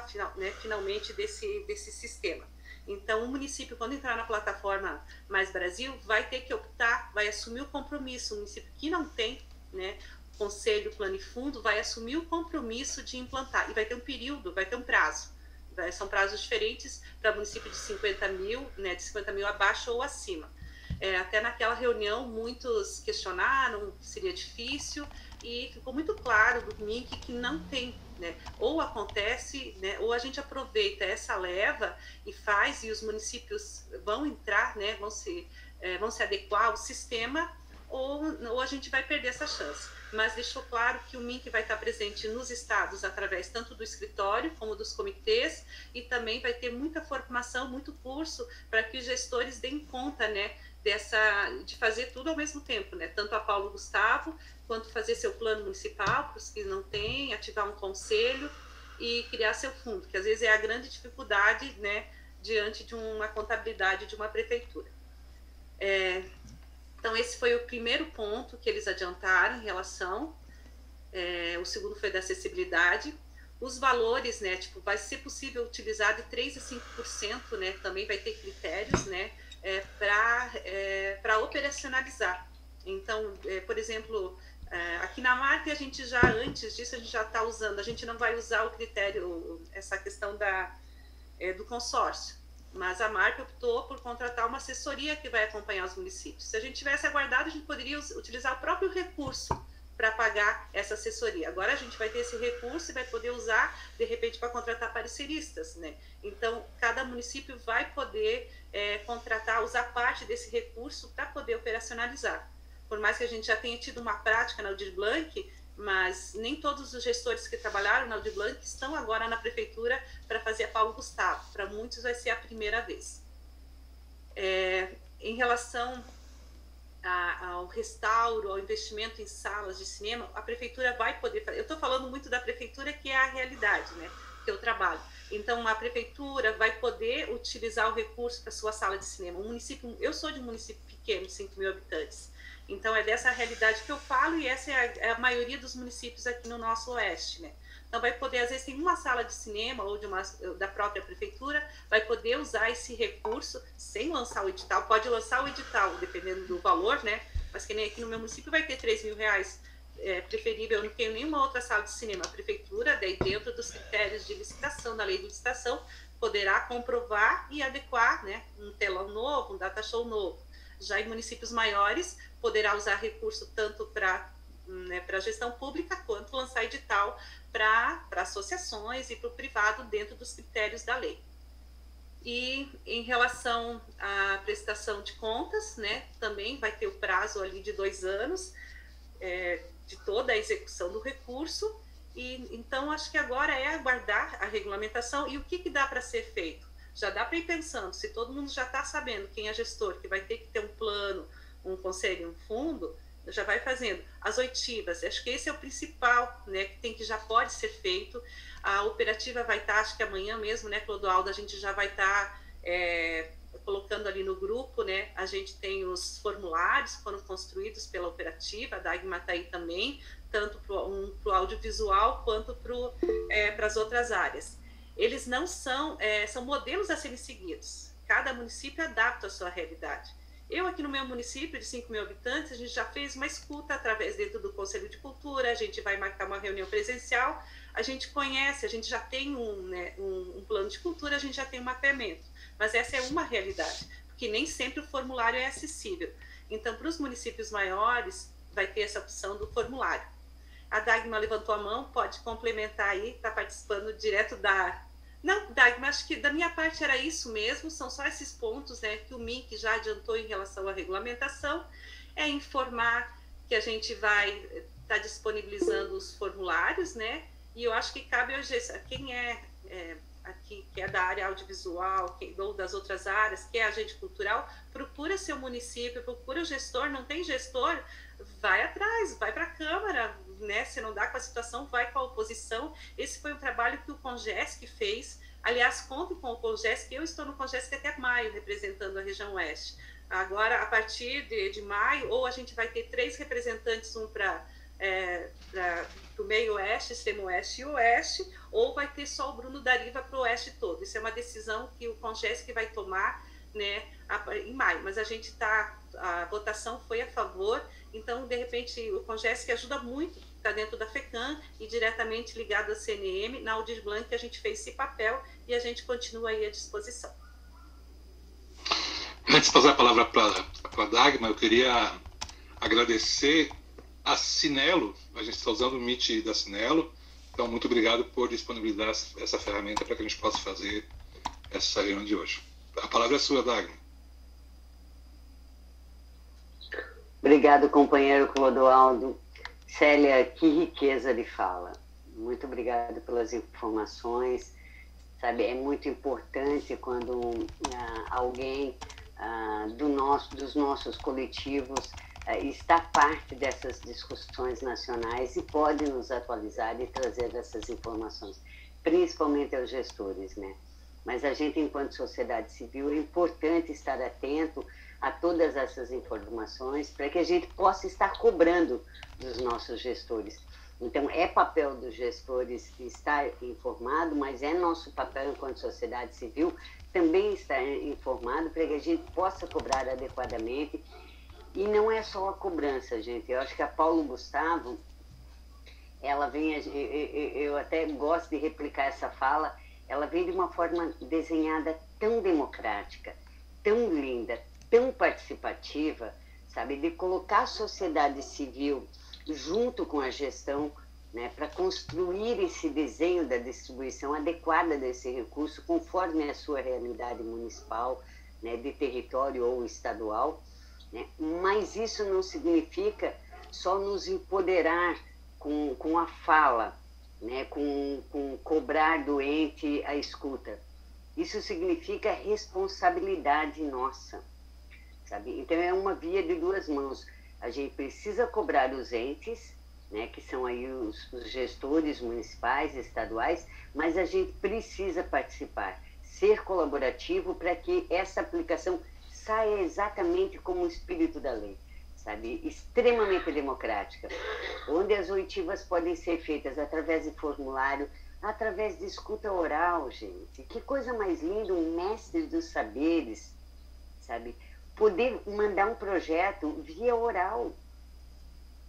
S3: finalmente, desse sistema. Então, o município, quando entrar na plataforma Mais Brasil, vai ter que optar, vai assumir o compromisso. O município que não tem, né, conselho, plano e fundo, vai assumir o compromisso de implantar. E vai ter um período, vai ter um prazo. São prazos diferentes para município de 50 mil, né, de 50 mil abaixo ou acima. Até naquela reunião, muitos questionaram que seria difícil, e ficou muito claro do MINC que não tem, né? Ou acontece, né? Ou a gente aproveita essa leva e faz, e os municípios vão entrar, né? Vão se adequar ao sistema, ou a gente vai perder essa chance. Mas deixou claro que o MINC vai estar presente nos estados através tanto do escritório como dos comitês, e também vai ter muita formação, muito curso para que os gestores deem conta, né, de fazer tudo ao mesmo tempo, né? Tanto a Paulo Gustavo, quanto fazer seu plano municipal, para os que não têm, ativar um conselho e criar seu fundo, que às vezes é a grande dificuldade, né, diante de uma contabilidade de uma prefeitura. Então, esse foi o primeiro ponto que eles adiantaram em relação. O segundo foi da acessibilidade. Os valores, né, vai ser possível utilizar de 3% a 5%, né, também vai ter critérios, né, para operacionalizar. Então, por exemplo, aqui na marca, a gente já, antes disso, a gente já está usando, a gente não vai usar o critério, essa questão do consórcio, mas a marca optou por contratar uma assessoria que vai acompanhar os municípios. Se a gente tivesse aguardado, a gente poderia utilizar o próprio recurso para pagar essa assessoria. Agora a gente vai ter esse recurso e vai poder usar, de repente, para contratar pareceristas, né? Então, cada município vai poder usar parte desse recurso para poder operacionalizar. Por mais que a gente já tenha tido uma prática na Aldir Blanc, mas nem todos os gestores que trabalharam na Aldir Blanc estão agora na prefeitura para fazer a Paulo Gustavo. Para muitos vai ser a primeira vez. Em relação ao restauro, ao investimento em salas de cinema, a prefeitura vai poder fazer. Eu estou falando muito da prefeitura, que é a realidade, né, que eu trabalho. Então, a prefeitura vai poder utilizar o recurso para sua sala de cinema. Eu sou de um município pequeno, 5 mil habitantes. Então, é dessa realidade que eu falo, e essa é a maioria dos municípios aqui no nosso oeste, né? Então, vai poder, às vezes, tem uma sala de cinema ou da própria prefeitura, vai poder usar esse recurso sem lançar o edital. Pode lançar o edital, dependendo do valor, né? Mas que nem aqui no meu município vai ter R$3.000. Preferível, eu não tenho nenhuma outra sala de cinema. A prefeitura, daí dentro dos critérios de licitação, da lei de licitação, poderá comprovar e adequar, né, um telão novo, um data show novo. Já em municípios maiores, poderá usar recurso tanto para a gestão pública, quanto lançar edital para associações e para o privado dentro dos critérios da lei. E em relação à prestação de contas, né, também vai ter o prazo ali de 2 anos de toda a execução do recurso. E então acho que agora é aguardar a regulamentação. E o que dá para ser feito? Já dá para ir pensando, se todo mundo já está sabendo quem é gestor, que vai ter que ter um plano, um conselho, um fundo, já vai fazendo. As oitivas, acho que esse é o principal, né, que já pode ser feito. A operativa vai estar, acho que amanhã mesmo, né, Clodoaldo, a gente já vai estar colocando ali no grupo, né, a gente tem os formulários que foram construídos pela operativa, a Dagmar está aí também, tanto para o audiovisual quanto para as outras áreas. Eles não são modelos a serem seguidos. Cada município adapta a sua realidade. Eu aqui no meu município de 5.000 habitantes, a gente já fez uma escuta através dentro do Conselho de Cultura, a gente vai marcar uma reunião presencial, a gente conhece, a gente já tem um plano de cultura, a gente já tem um mapeamento. Mas essa é uma realidade, porque nem sempre o formulário é acessível. Então, para os municípios maiores, vai ter essa opção do formulário. A Dagmar levantou a mão, pode complementar aí, está participando direto da... Não, Dagmar, acho que da minha parte era isso mesmo, são só esses pontos, né, que o MINC já adiantou em relação à regulamentação, é informar que a gente vai estar disponibilizando os formulários, né, e eu acho que cabe a quem aqui, que é da área audiovisual, ou das outras áreas, que é agente cultural, procura seu município, procura o gestor, não tem gestor, vai atrás, vai para a Câmara, né? Se não dá com a situação, vai com a oposição. Esse foi um trabalho que o Congesc fez, aliás, conto com o Congesc, eu estou no Congesc até maio, representando a região oeste. Agora, a partir de maio, ou a gente vai ter 3 representantes, um para o meio oeste, extremo oeste e oeste, ou vai ter só o Bruno Dariva para o oeste todo. Isso é uma decisão que o Congesc vai tomar, né, em maio, mas a votação foi a favor, então, de repente, o Congesc ajuda muito, está dentro da FECAM e diretamente ligado à CNM, na Aldir Blanc, a gente fez esse papel e a gente continua aí à disposição.
S1: Antes de passar a palavra para a Dagmar, eu queria agradecer a Cinelo, a gente está usando o Meet da Cinelo, então muito obrigado por disponibilizar essa ferramenta para que a gente possa fazer essa reunião de hoje. A palavra é sua, Dagmar.
S4: Obrigado, companheiro Clodoaldo. Célia, que riqueza de fala. Muito obrigado pelas informações. Sabe, é muito importante quando alguém dos nossos coletivos está parte dessas discussões nacionais e pode nos atualizar e trazer essas informações, principalmente aos gestores, né? Mas a gente, enquanto sociedade civil, é importante estar atento a todas essas informações para que a gente possa estar cobrando dos nossos gestores. Então, é papel dos gestores estar informado, mas é nosso papel, enquanto sociedade civil, também estar informado para que a gente possa cobrar adequadamente. E não é só a cobrança, gente. Eu acho que a Paulo Gustavo, ela vem, eu até gosto de replicar essa fala, ela vem de uma forma desenhada tão democrática, tão linda, tão participativa, sabe, de colocar a sociedade civil junto com a gestão, né, para construir esse desenho da distribuição adequada desse recurso conforme a sua realidade municipal, né, de território ou estadual, né? Mas isso não significa só nos empoderar com a fala, né, com cobrar do ente a escuta. Isso significa responsabilidade nossa, sabe? Então é uma via de duas mãos. A gente precisa cobrar os entes, né, que são aí os gestores municipais, estaduais, mas a gente precisa participar, ser colaborativo para que essa aplicação saia exatamente como o espírito da lei, sabe? Extremamente democrática, onde as oitivas podem ser feitas através de formulário, através de escuta oral, gente. Que coisa mais linda, um mestre dos saberes, sabe? Poder mandar um projeto via oral,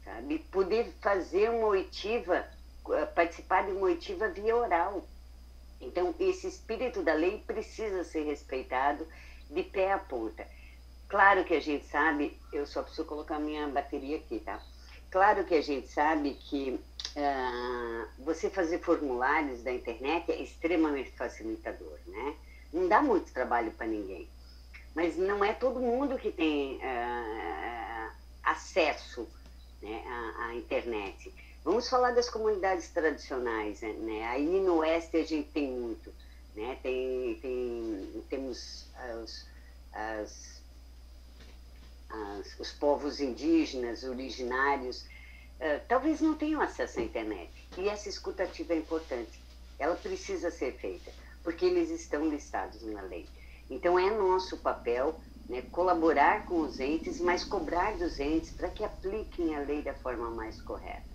S4: sabe? Poder fazer uma oitiva, participar de uma oitiva via oral. Então, esse espírito da lei precisa ser respeitado de pé à ponta. Claro que a gente sabe, eu só preciso colocar a minha bateria aqui, tá? Claro que a gente sabe que você fazer formulários da internet é extremamente facilitador, né? Não dá muito trabalho para ninguém. Mas não é todo mundo que tem acesso, né, à internet. Vamos falar das comunidades tradicionais, né? Aí no Oeste a gente tem muito, né? Temos as os povos indígenas, originários, talvez não tenham acesso à internet. E essa escuta ativa é importante. Ela precisa ser feita, porque eles estão listados na lei. Então, é nosso papel, né, colaborar com os entes, mas cobrar dos entes para que apliquem a lei da forma mais correta.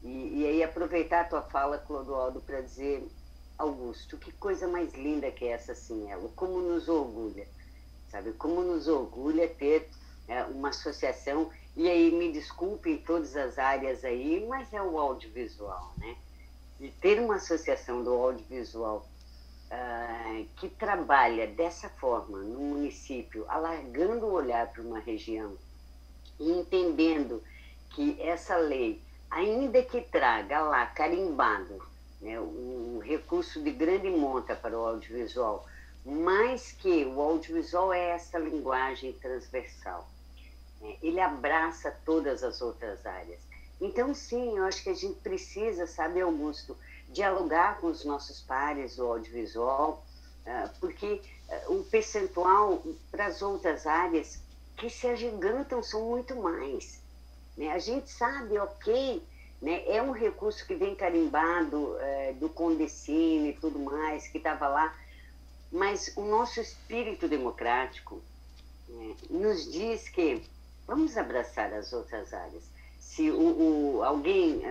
S4: E aí, aproveitar a tua fala, Clodoaldo, para dizer, Augusto, que coisa mais linda que é essa Sinelo, como nos orgulha, sabe? Como nos orgulha ter uma associação, e aí me desculpem todas as áreas aí, mas é o audiovisual, né? E ter uma associação do audiovisual que trabalha dessa forma no município, alargando o olhar para uma região e entendendo que essa lei, ainda que traga lá carimbado, né, um recurso de grande monta para o audiovisual, mas que o audiovisual é essa linguagem transversal, né, ele abraça todas as outras áreas. Então, sim, eu acho que a gente precisa, sabe, Augusto, dialogar com os nossos pares do audiovisual, porque o percentual para as outras áreas que se agigantam são muito mais. Né? A gente sabe, ok, né? É um recurso que vem carimbado do Condecine e tudo mais, que estava lá, mas o nosso espírito democrático, né, nos diz que vamos abraçar as outras áreas. Se alguém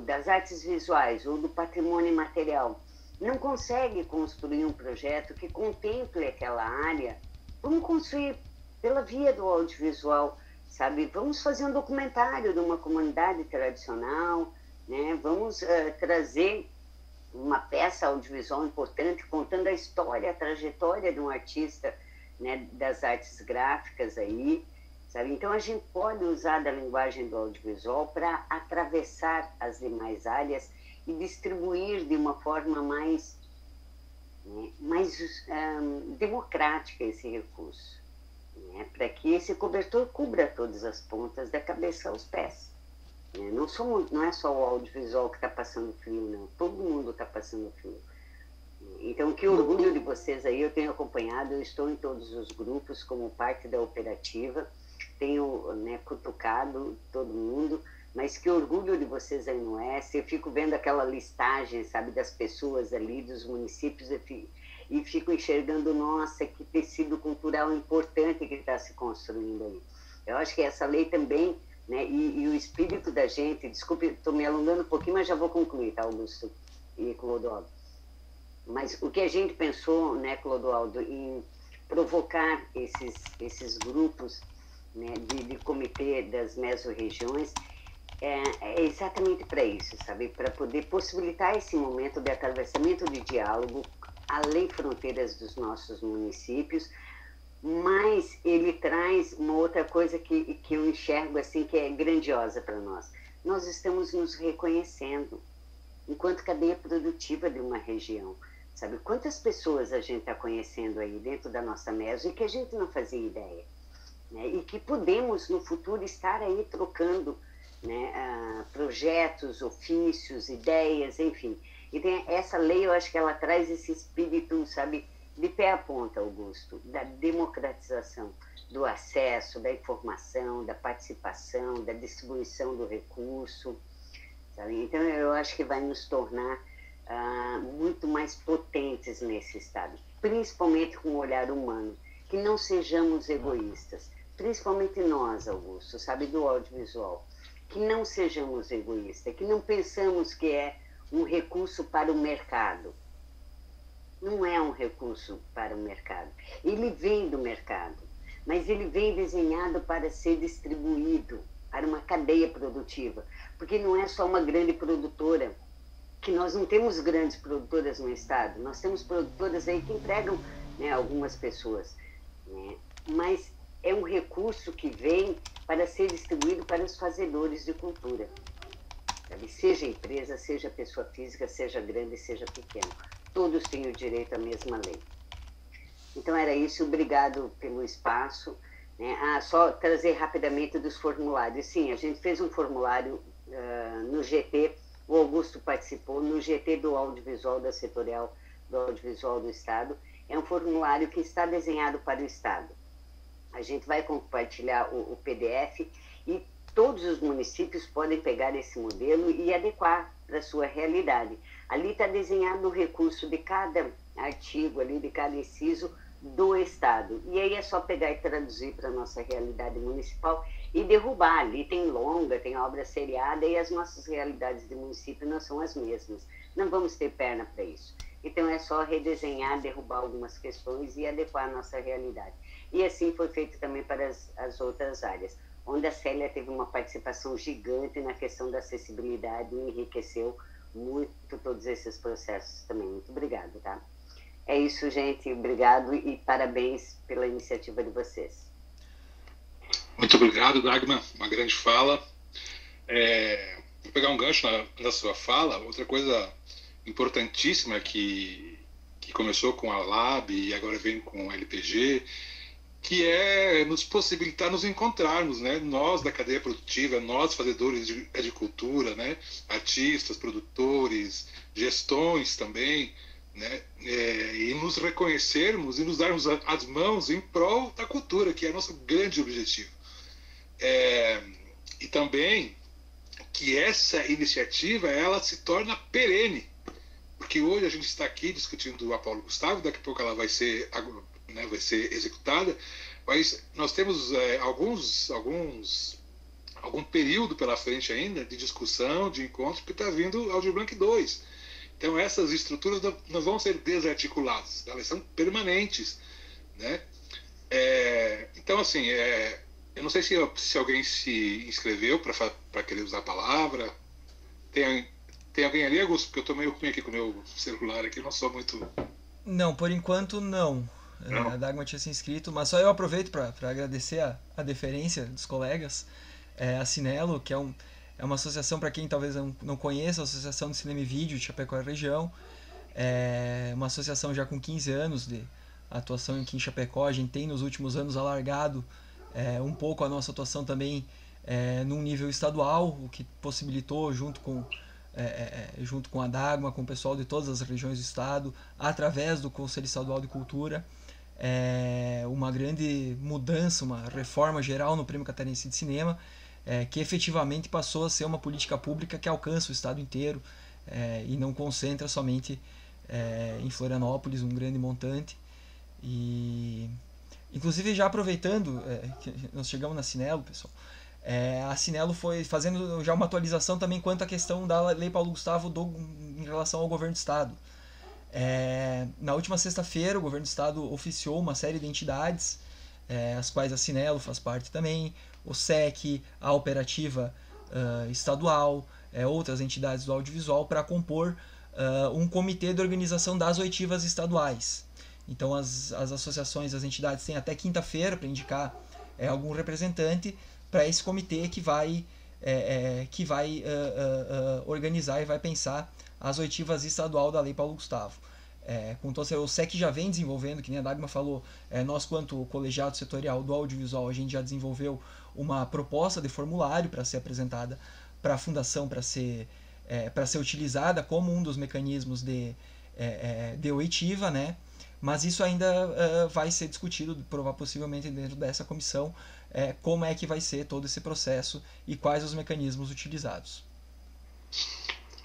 S4: das artes visuais ou do patrimônio imaterial não consegue construir um projeto que contemple aquela área, vamos construir pela via do audiovisual, sabe? Vamos fazer um documentário de uma comunidade tradicional, né? Vamos trazer uma peça audiovisual importante contando a história, a trajetória de um artista, né, das artes gráficas aí, sabe? Então, a gente pode usar da linguagem do audiovisual para atravessar as demais áreas e distribuir de uma forma mais democrática esse recurso, né? Para que esse cobertor cubra todas as pontas da cabeça aos pés. Né? Não é só o audiovisual que está passando frio, não. Todo mundo está passando frio. Então, que orgulho de vocês aí, eu tenho acompanhado, eu estou em todos os grupos como parte da operativa, tenho, né, cutucado todo mundo, mas que orgulho de vocês aí no Oeste. Eu fico vendo aquela listagem, sabe, das pessoas ali, dos municípios, e fico enxergando, nossa, que tecido cultural importante que está se construindo aí. Eu acho que essa lei também, né, e o espírito da gente, desculpe, estou me alongando um pouquinho, mas já vou concluir, tá, Augusto e Clodoaldo? Mas o que a gente pensou, né, Clodoaldo, em provocar esses grupos, né, de comitê das mesorregiões, é exatamente para isso, sabe? Para poder possibilitar esse momento de atravessamento de diálogo além fronteiras dos nossos municípios, mas ele traz uma outra coisa que eu enxergo assim, que é grandiosa para nós. Nós estamos nos reconhecendo enquanto cadeia produtiva de uma região, sabe? Quantas pessoas a gente está conhecendo aí dentro da nossa meso e que a gente não fazia ideia, né? E que podemos no futuro estar aí trocando, né, projetos, ofícios, ideias, enfim. E tem essa lei, eu acho que ela traz esse espírito, sabe, de pé à ponta, Augusto, da democratização, do acesso, da informação, da participação, da distribuição do recurso, sabe? Então, eu acho que vai nos tornar muito mais potentes nesse estado, principalmente com o olhar humano, que não sejamos egoístas, principalmente nós, Augusto, sabe, do audiovisual, que não sejamos egoístas, que não pensamos que é um recurso para o mercado. Não é um recurso para o mercado. Ele vem do mercado, mas ele vem desenhado para ser distribuído para uma cadeia produtiva, porque não é só uma grande produtora, que nós não temos grandes produtoras no estado, nós temos produtoras aí que empregam, né, algumas pessoas, né? Mas é um recurso que vem para ser distribuído para os fazedores de cultura, sabe? Seja empresa, seja pessoa física, seja grande, seja pequeno. Todos têm o direito à mesma lei. Então, era isso. Obrigado pelo espaço. Né? Só trazer rapidamente dos formulários. Sim, a gente fez um formulário no GT, o Augusto participou, no GT do Audiovisual da Setorial do Audiovisual do Estado. É um formulário que está desenhado para o Estado. A gente vai compartilhar o PDF e todos os municípios podem pegar esse modelo e adequar para a sua realidade. Ali está desenhado o recurso de cada artigo, ali, de cada inciso do Estado. E aí é só pegar e traduzir para a nossa realidade municipal e derrubar. Ali tem longa, tem obra seriada e as nossas realidades de município não são as mesmas. Não vamos ter perna para isso. Então é só redesenhar, derrubar algumas questões e adequar a nossa realidade. E assim foi feito também para as outras áreas, onde a Célia teve uma participação gigante na questão da acessibilidade e enriqueceu muito todos esses processos também. Muito obrigada, tá? É isso, gente. Obrigado e parabéns pela iniciativa de vocês.
S1: Muito obrigado, Dagmar. Uma grande fala. Vou pegar um gancho na sua fala. Outra coisa importantíssima que começou com a LAB e agora vem com a LPG, que é nos possibilitar nos encontrarmos, né? Nós da cadeia produtiva, nós fazedores de cultura, né? Artistas, produtores, gestões também, né? E nos reconhecermos e nos darmos as mãos em prol da cultura, que é nosso grande objetivo. E também que essa iniciativa ela se torna perene, porque hoje a gente está aqui discutindo a Paulo Gustavo, daqui a pouco ela vai ser executada, mas nós temos algum período pela frente ainda de discussão, de encontro, que está vindo ao Aldir Blanc 2. Então essas estruturas não vão ser desarticuladas, elas são permanentes, né? Então assim, eu não sei se alguém se inscreveu para querer usar a palavra. Tem alguém ali, Augusto? Porque eu estou meio ruim aqui com o meu celular aqui, não sou muito...
S2: Não, por enquanto não. A Dagmar tinha se inscrito, mas só eu aproveito para agradecer a deferência dos colegas. A Cinelo, que é uma associação, para quem talvez não conheça, a Associação de Cinema e Vídeo de Chapecó e região. É uma associação já com 15 anos de atuação aqui em Chapecó. A gente tem nos últimos anos alargado um pouco a nossa atuação também num nível estadual, o que possibilitou, junto com a Dagmar, com o pessoal de todas as regiões do estado, através do Conselho Estadual de Cultura, uma grande mudança, uma reforma geral no Prêmio Catarinense de Cinema, que efetivamente passou a ser uma política pública que alcança o estado inteiro e não concentra somente em Florianópolis um grande montante. E inclusive, já aproveitando que nós chegamos na Cinelo, pessoal, a Cinelo foi fazendo já uma atualização também quanto à questão da Lei Paulo Gustavo em relação ao governo do estado. Na última sexta-feira, o governo do estado oficiou uma série de entidades, as quais a Cinelo faz parte também, o SEC, a Operativa Estadual, outras entidades do audiovisual, para compor um comitê de organização das oitivas estaduais. Então as associações, as entidades têm até quinta-feira para indicar algum representante para esse comitê que vai organizar e vai pensar as oitivas estadual da Lei Paulo Gustavo. Então, o SEC já vem desenvolvendo, que nem a Dagmar falou, nós quanto colegiado setorial do audiovisual, a gente já desenvolveu uma proposta de formulário para ser apresentada para a fundação, para ser utilizada como um dos mecanismos de oitiva, né? Mas isso ainda vai ser discutido, possivelmente dentro dessa comissão, como é que vai ser todo esse processo e quais os mecanismos utilizados.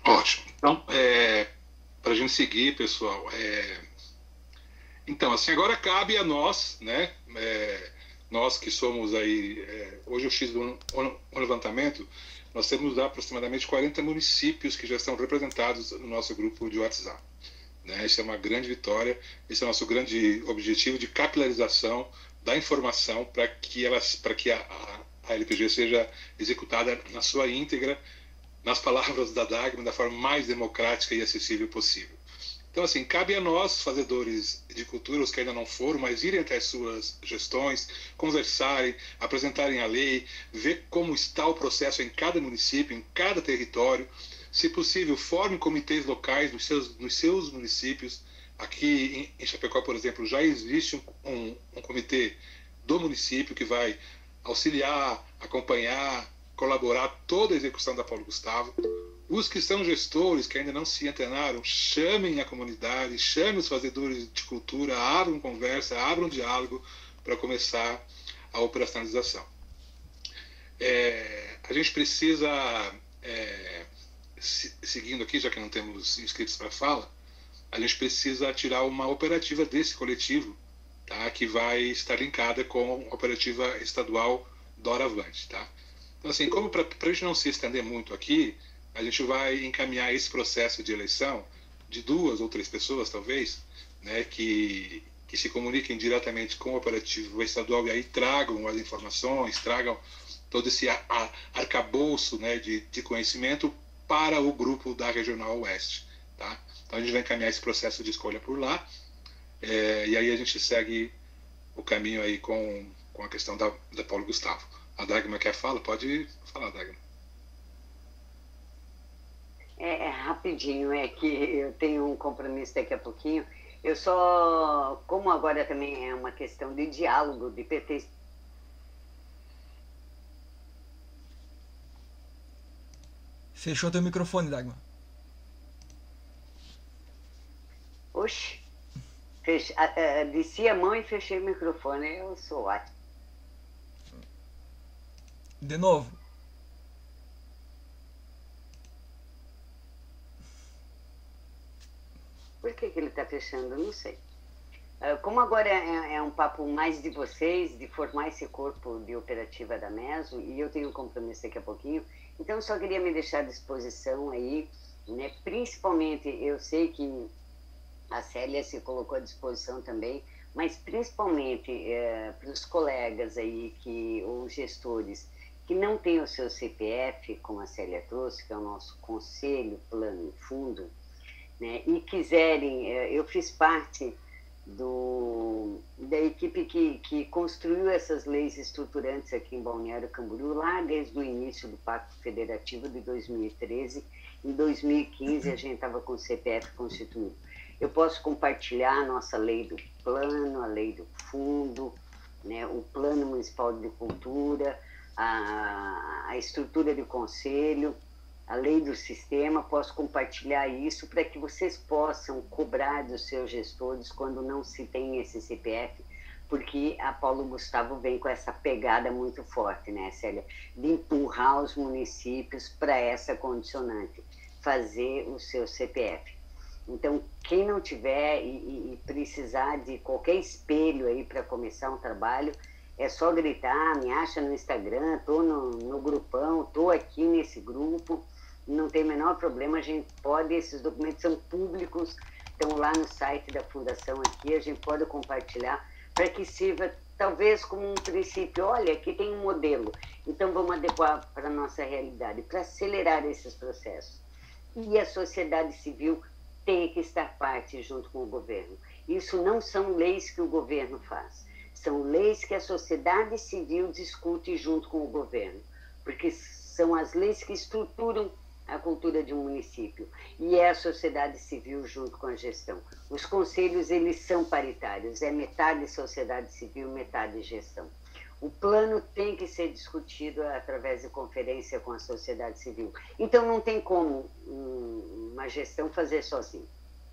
S1: Ótimo. Então, para a gente seguir, pessoal, então, assim, agora cabe a nós, né, nós que somos aí, hoje eu fiz um levantamento, nós temos aproximadamente 40 municípios que já estão representados no nosso grupo de WhatsApp. Isso é uma grande vitória, esse é o nosso grande objetivo de capilarização da informação para que a LPG seja executada na sua íntegra, nas palavras da Dagmar, da forma mais democrática e acessível possível. Então, assim, cabe a nós, fazedores de cultura, os que ainda não foram, mas irem até as suas gestões, conversarem, apresentarem a lei, ver como está o processo em cada município, em cada território. Se possível, formem comitês locais nos seus municípios. Aqui em Chapecó, por exemplo, já existe um comitê do município que vai auxiliar, acompanhar, colaborar toda a execução da Paulo Gustavo. Os que são gestores, que ainda não se antenaram, chamem a comunidade, chamem os fazedores de cultura, abram conversa, abram diálogo para começar a operacionalização. A gente precisa, seguindo aqui, já que não temos inscritos para fala, a gente precisa tirar uma operativa desse coletivo, tá, que vai estar linkada com a operativa estadual Doravante. Tá? Então, assim, como para a gente não se estender muito aqui, a gente vai encaminhar esse processo de eleição de 2 ou 3 pessoas, talvez, né, que se comuniquem diretamente com o operativo estadual e aí tragam as informações, tragam todo esse arcabouço, né, de conhecimento para o grupo da Regional Oeste. Tá? Então a gente vai encaminhar esse processo de escolha por lá, e aí a gente segue o caminho aí com a questão da Paulo Gustavo. A Dagmar quer falar? Pode falar, Dagmar.
S4: Rapidinho, é que eu tenho um compromisso daqui a pouquinho. Eu só, como agora também é uma questão de diálogo, de PT.
S2: Fechou teu microfone, Dagmar.
S4: Oxe, desci a mão e fechei o microfone. Eu sou ótimo.
S2: De novo.
S4: Por que ele está fechando? Não sei. Como agora é um papo mais de vocês, de formar esse corpo de operativa da MESO, e eu tenho um compromisso daqui a pouquinho, então eu só queria me deixar à disposição aí, né? Principalmente, eu sei que a Célia se colocou à disposição também, mas principalmente para os colegas aí, ou gestores, que não têm o seu CPF, como a Célia trouxe, que é o nosso Conselho, Plano e Fundo, né, e quiserem, eu fiz parte da equipe que construiu essas leis estruturantes aqui em Balneário Camboriú, lá desde o início do Pacto Federativo de 2013. Em 2015 a gente estava com o CPF constituído. Eu posso compartilhar a nossa lei do plano, a lei do fundo, né, o Plano Municipal de Cultura, a estrutura de conselho, a lei do sistema. Posso compartilhar isso para que vocês possam cobrar dos seus gestores quando não se tem esse CPF, porque a Paulo Gustavo vem com essa pegada muito forte, né, Célia, de empurrar os municípios para essa condicionante, fazer o seu CPF. Então, quem não tiver e precisar de qualquer espelho aí para começar um trabalho, é só gritar, me acha no Instagram, estou no grupão, estou aqui nesse grupo, não tem o menor problema, a gente pode, esses documentos são públicos, estão lá no site da Fundação aqui, a gente pode compartilhar para que sirva talvez como um princípio, olha, aqui tem um modelo, então vamos adequar para a nossa realidade, para acelerar esses processos. E a sociedade civil tem que estar parte junto com o governo. Isso não são leis que o governo faz, são leis que a sociedade civil discute junto com o governo, porque são as leis que estruturam a cultura de um município, e é a sociedade civil junto com a gestão. Os conselhos, eles são paritários, é metade sociedade civil, metade gestão. O plano tem que ser discutido através de conferência com a sociedade civil. Então, não tem como uma gestão fazer sozinha.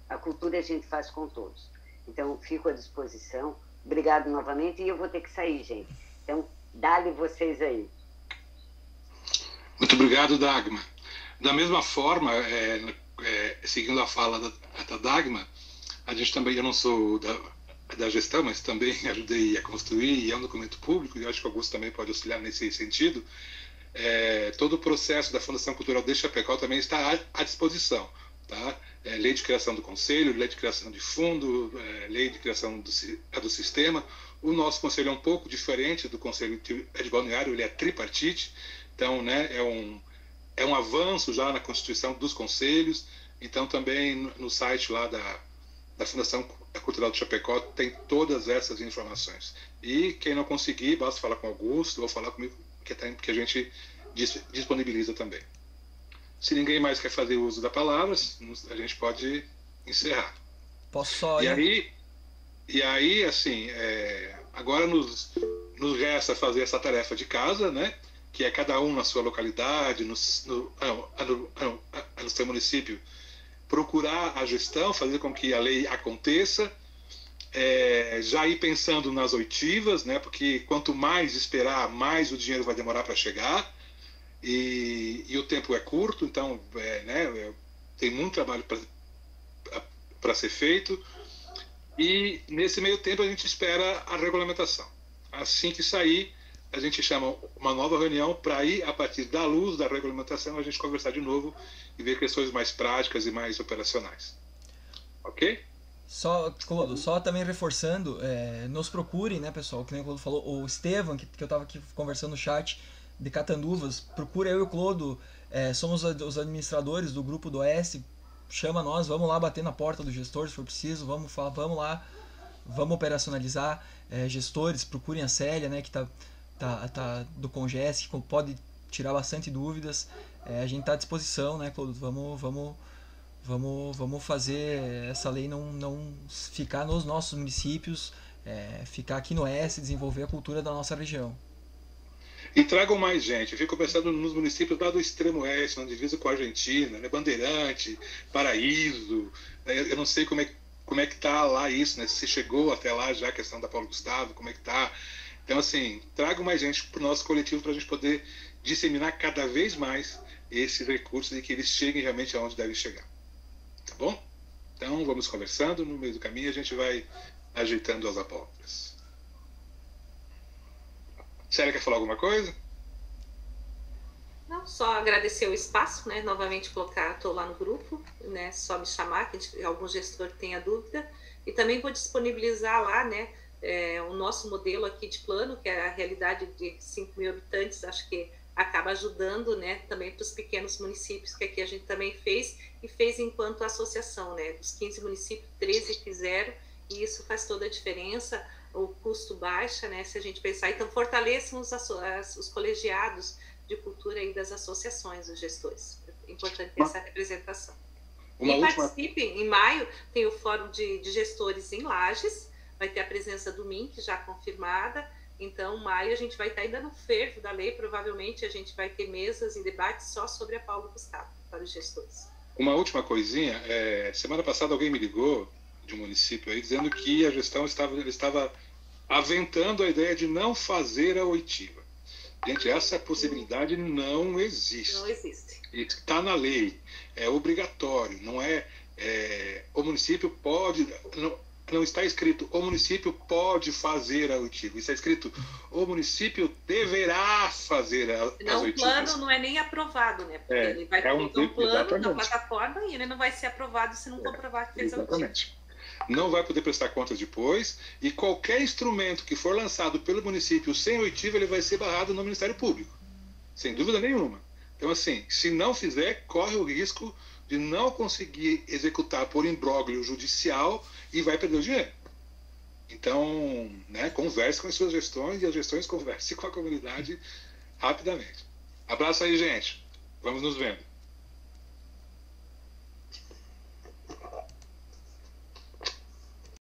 S4: A cultura a gente faz com todos. Então, fico à disposição. Obrigado novamente, e eu vou ter que sair, gente. Então, dá-lhe vocês aí.
S1: Muito obrigado, Dagmar. Da mesma forma, seguindo a fala da Dagmar, a gente também, eu não sou da gestão, mas também ajudei a construir, e é um documento público, e eu acho que o Augusto também pode auxiliar nesse sentido. Todo o processo da Fundação Cultural de Chapecó também está à disposição. Tá? Lei de criação do conselho, lei de criação de fundo, lei de criação do sistema. O nosso conselho é um pouco diferente do conselho de Balneário, ele é tripartite, então, né, é um avanço já na constituição dos conselhos. Então também no site lá da Fundação Cultural de Chapecó tem todas essas informações. E quem não conseguir, basta falar com o Augusto ou falar comigo, que a gente disponibiliza também. Se ninguém mais quer fazer uso da palavra, a gente pode encerrar.
S2: Posso só...
S1: E aí assim, agora nos resta fazer essa tarefa de casa, né? Que é cada um na sua localidade, no seu município, procurar a gestão, fazer com que a lei aconteça, já ir pensando nas oitivas, né? Porque quanto mais esperar, mais o dinheiro vai demorar para chegar, e o tempo é curto, então né, tem muito trabalho para ser feito, e nesse meio tempo a gente espera a regulamentação. Assim que sair, a gente chama uma nova reunião para ir, a partir da luz da regulamentação, a gente conversar de novo e ver questões mais práticas e mais operacionais. Ok?
S2: Clodo, só também reforçando, nos procurem, né, pessoal, que nem o Clodo falou, o Estevam, que eu estava aqui conversando no chat, de Catanduvas, procura eu e o Clodo, somos os administradores do grupo do Oeste, chama nós, vamos lá bater na porta do gestor se for preciso, vamos lá, vamos operacionalizar. Gestores, procurem a Célia, né, que tá do Conges, que pode tirar bastante dúvidas. A gente está à disposição, né, Clodo, vamos fazer essa lei não ficar nos nossos municípios, ficar aqui no Oeste, desenvolver a cultura da nossa região.
S1: E tragam mais gente. Eu fico pensando nos municípios lá do extremo oeste, na divisa com a Argentina, né? Bandeirante, Paraíso. Eu não sei como é que está lá isso, né? Se chegou até lá já a questão da Paulo Gustavo, como é que está. Então, assim, tragam mais gente para o nosso coletivo para a gente poder disseminar cada vez mais esses recursos e que eles cheguem realmente aonde devem chegar. Tá bom? Então, vamos conversando. No meio do caminho, a gente vai ajeitando as abóboras. Célia, quer falar alguma coisa?
S3: Não, só agradecer o espaço, né? Novamente colocar, estou lá no grupo, né? Só me chamar, que algum gestor tenha dúvida. E também vou disponibilizar lá, né? O nosso modelo aqui de plano, que é a realidade de 5 mil habitantes, acho que acaba ajudando, né? Também para os pequenos municípios, que aqui a gente também fez, e fez enquanto associação, né? Dos 15 municípios, 13 fizeram, e isso faz toda a diferença. O custo baixa, né, se a gente pensar. Então, fortaleçam os colegiados de cultura aí das associações, os gestores. É importante ter essa representação. Participem, em maio, tem o Fórum de Gestores em Lages, vai ter a presença do MINC já confirmada. Então, em maio, a gente vai estar ainda no fervo da lei, provavelmente a gente vai ter mesas e debates só sobre a Paulo Gustavo, para os gestores.
S1: Uma última coisinha, semana passada alguém me ligou de um município aí, dizendo que a gestão estava aventando a ideia de não fazer a oitiva. Gente, essa possibilidade não existe.
S3: Não existe.
S1: Está na lei, é obrigatório, não é... o município pode... Não está escrito, o município pode fazer a oitiva. Está escrito, o município deverá fazer as oitivas.
S3: O plano não é nem aprovado, né? Porque ele vai colocar um plano
S1: exatamente.
S3: na plataforma e ele não vai ser aprovado se não comprovar que fez a oitiva.
S1: Exatamente. Não vai poder prestar contas depois, e qualquer instrumento que for lançado pelo município sem oitiva, ele vai ser barrado no Ministério Público, sem dúvida nenhuma. Então, assim, se não fizer, corre o risco de não conseguir executar por imbróglio judicial e vai perder o dinheiro. Então, né, converse com as suas gestões e as gestões conversem com a comunidade rapidamente. Abraço aí, gente. Vamos nos vendo.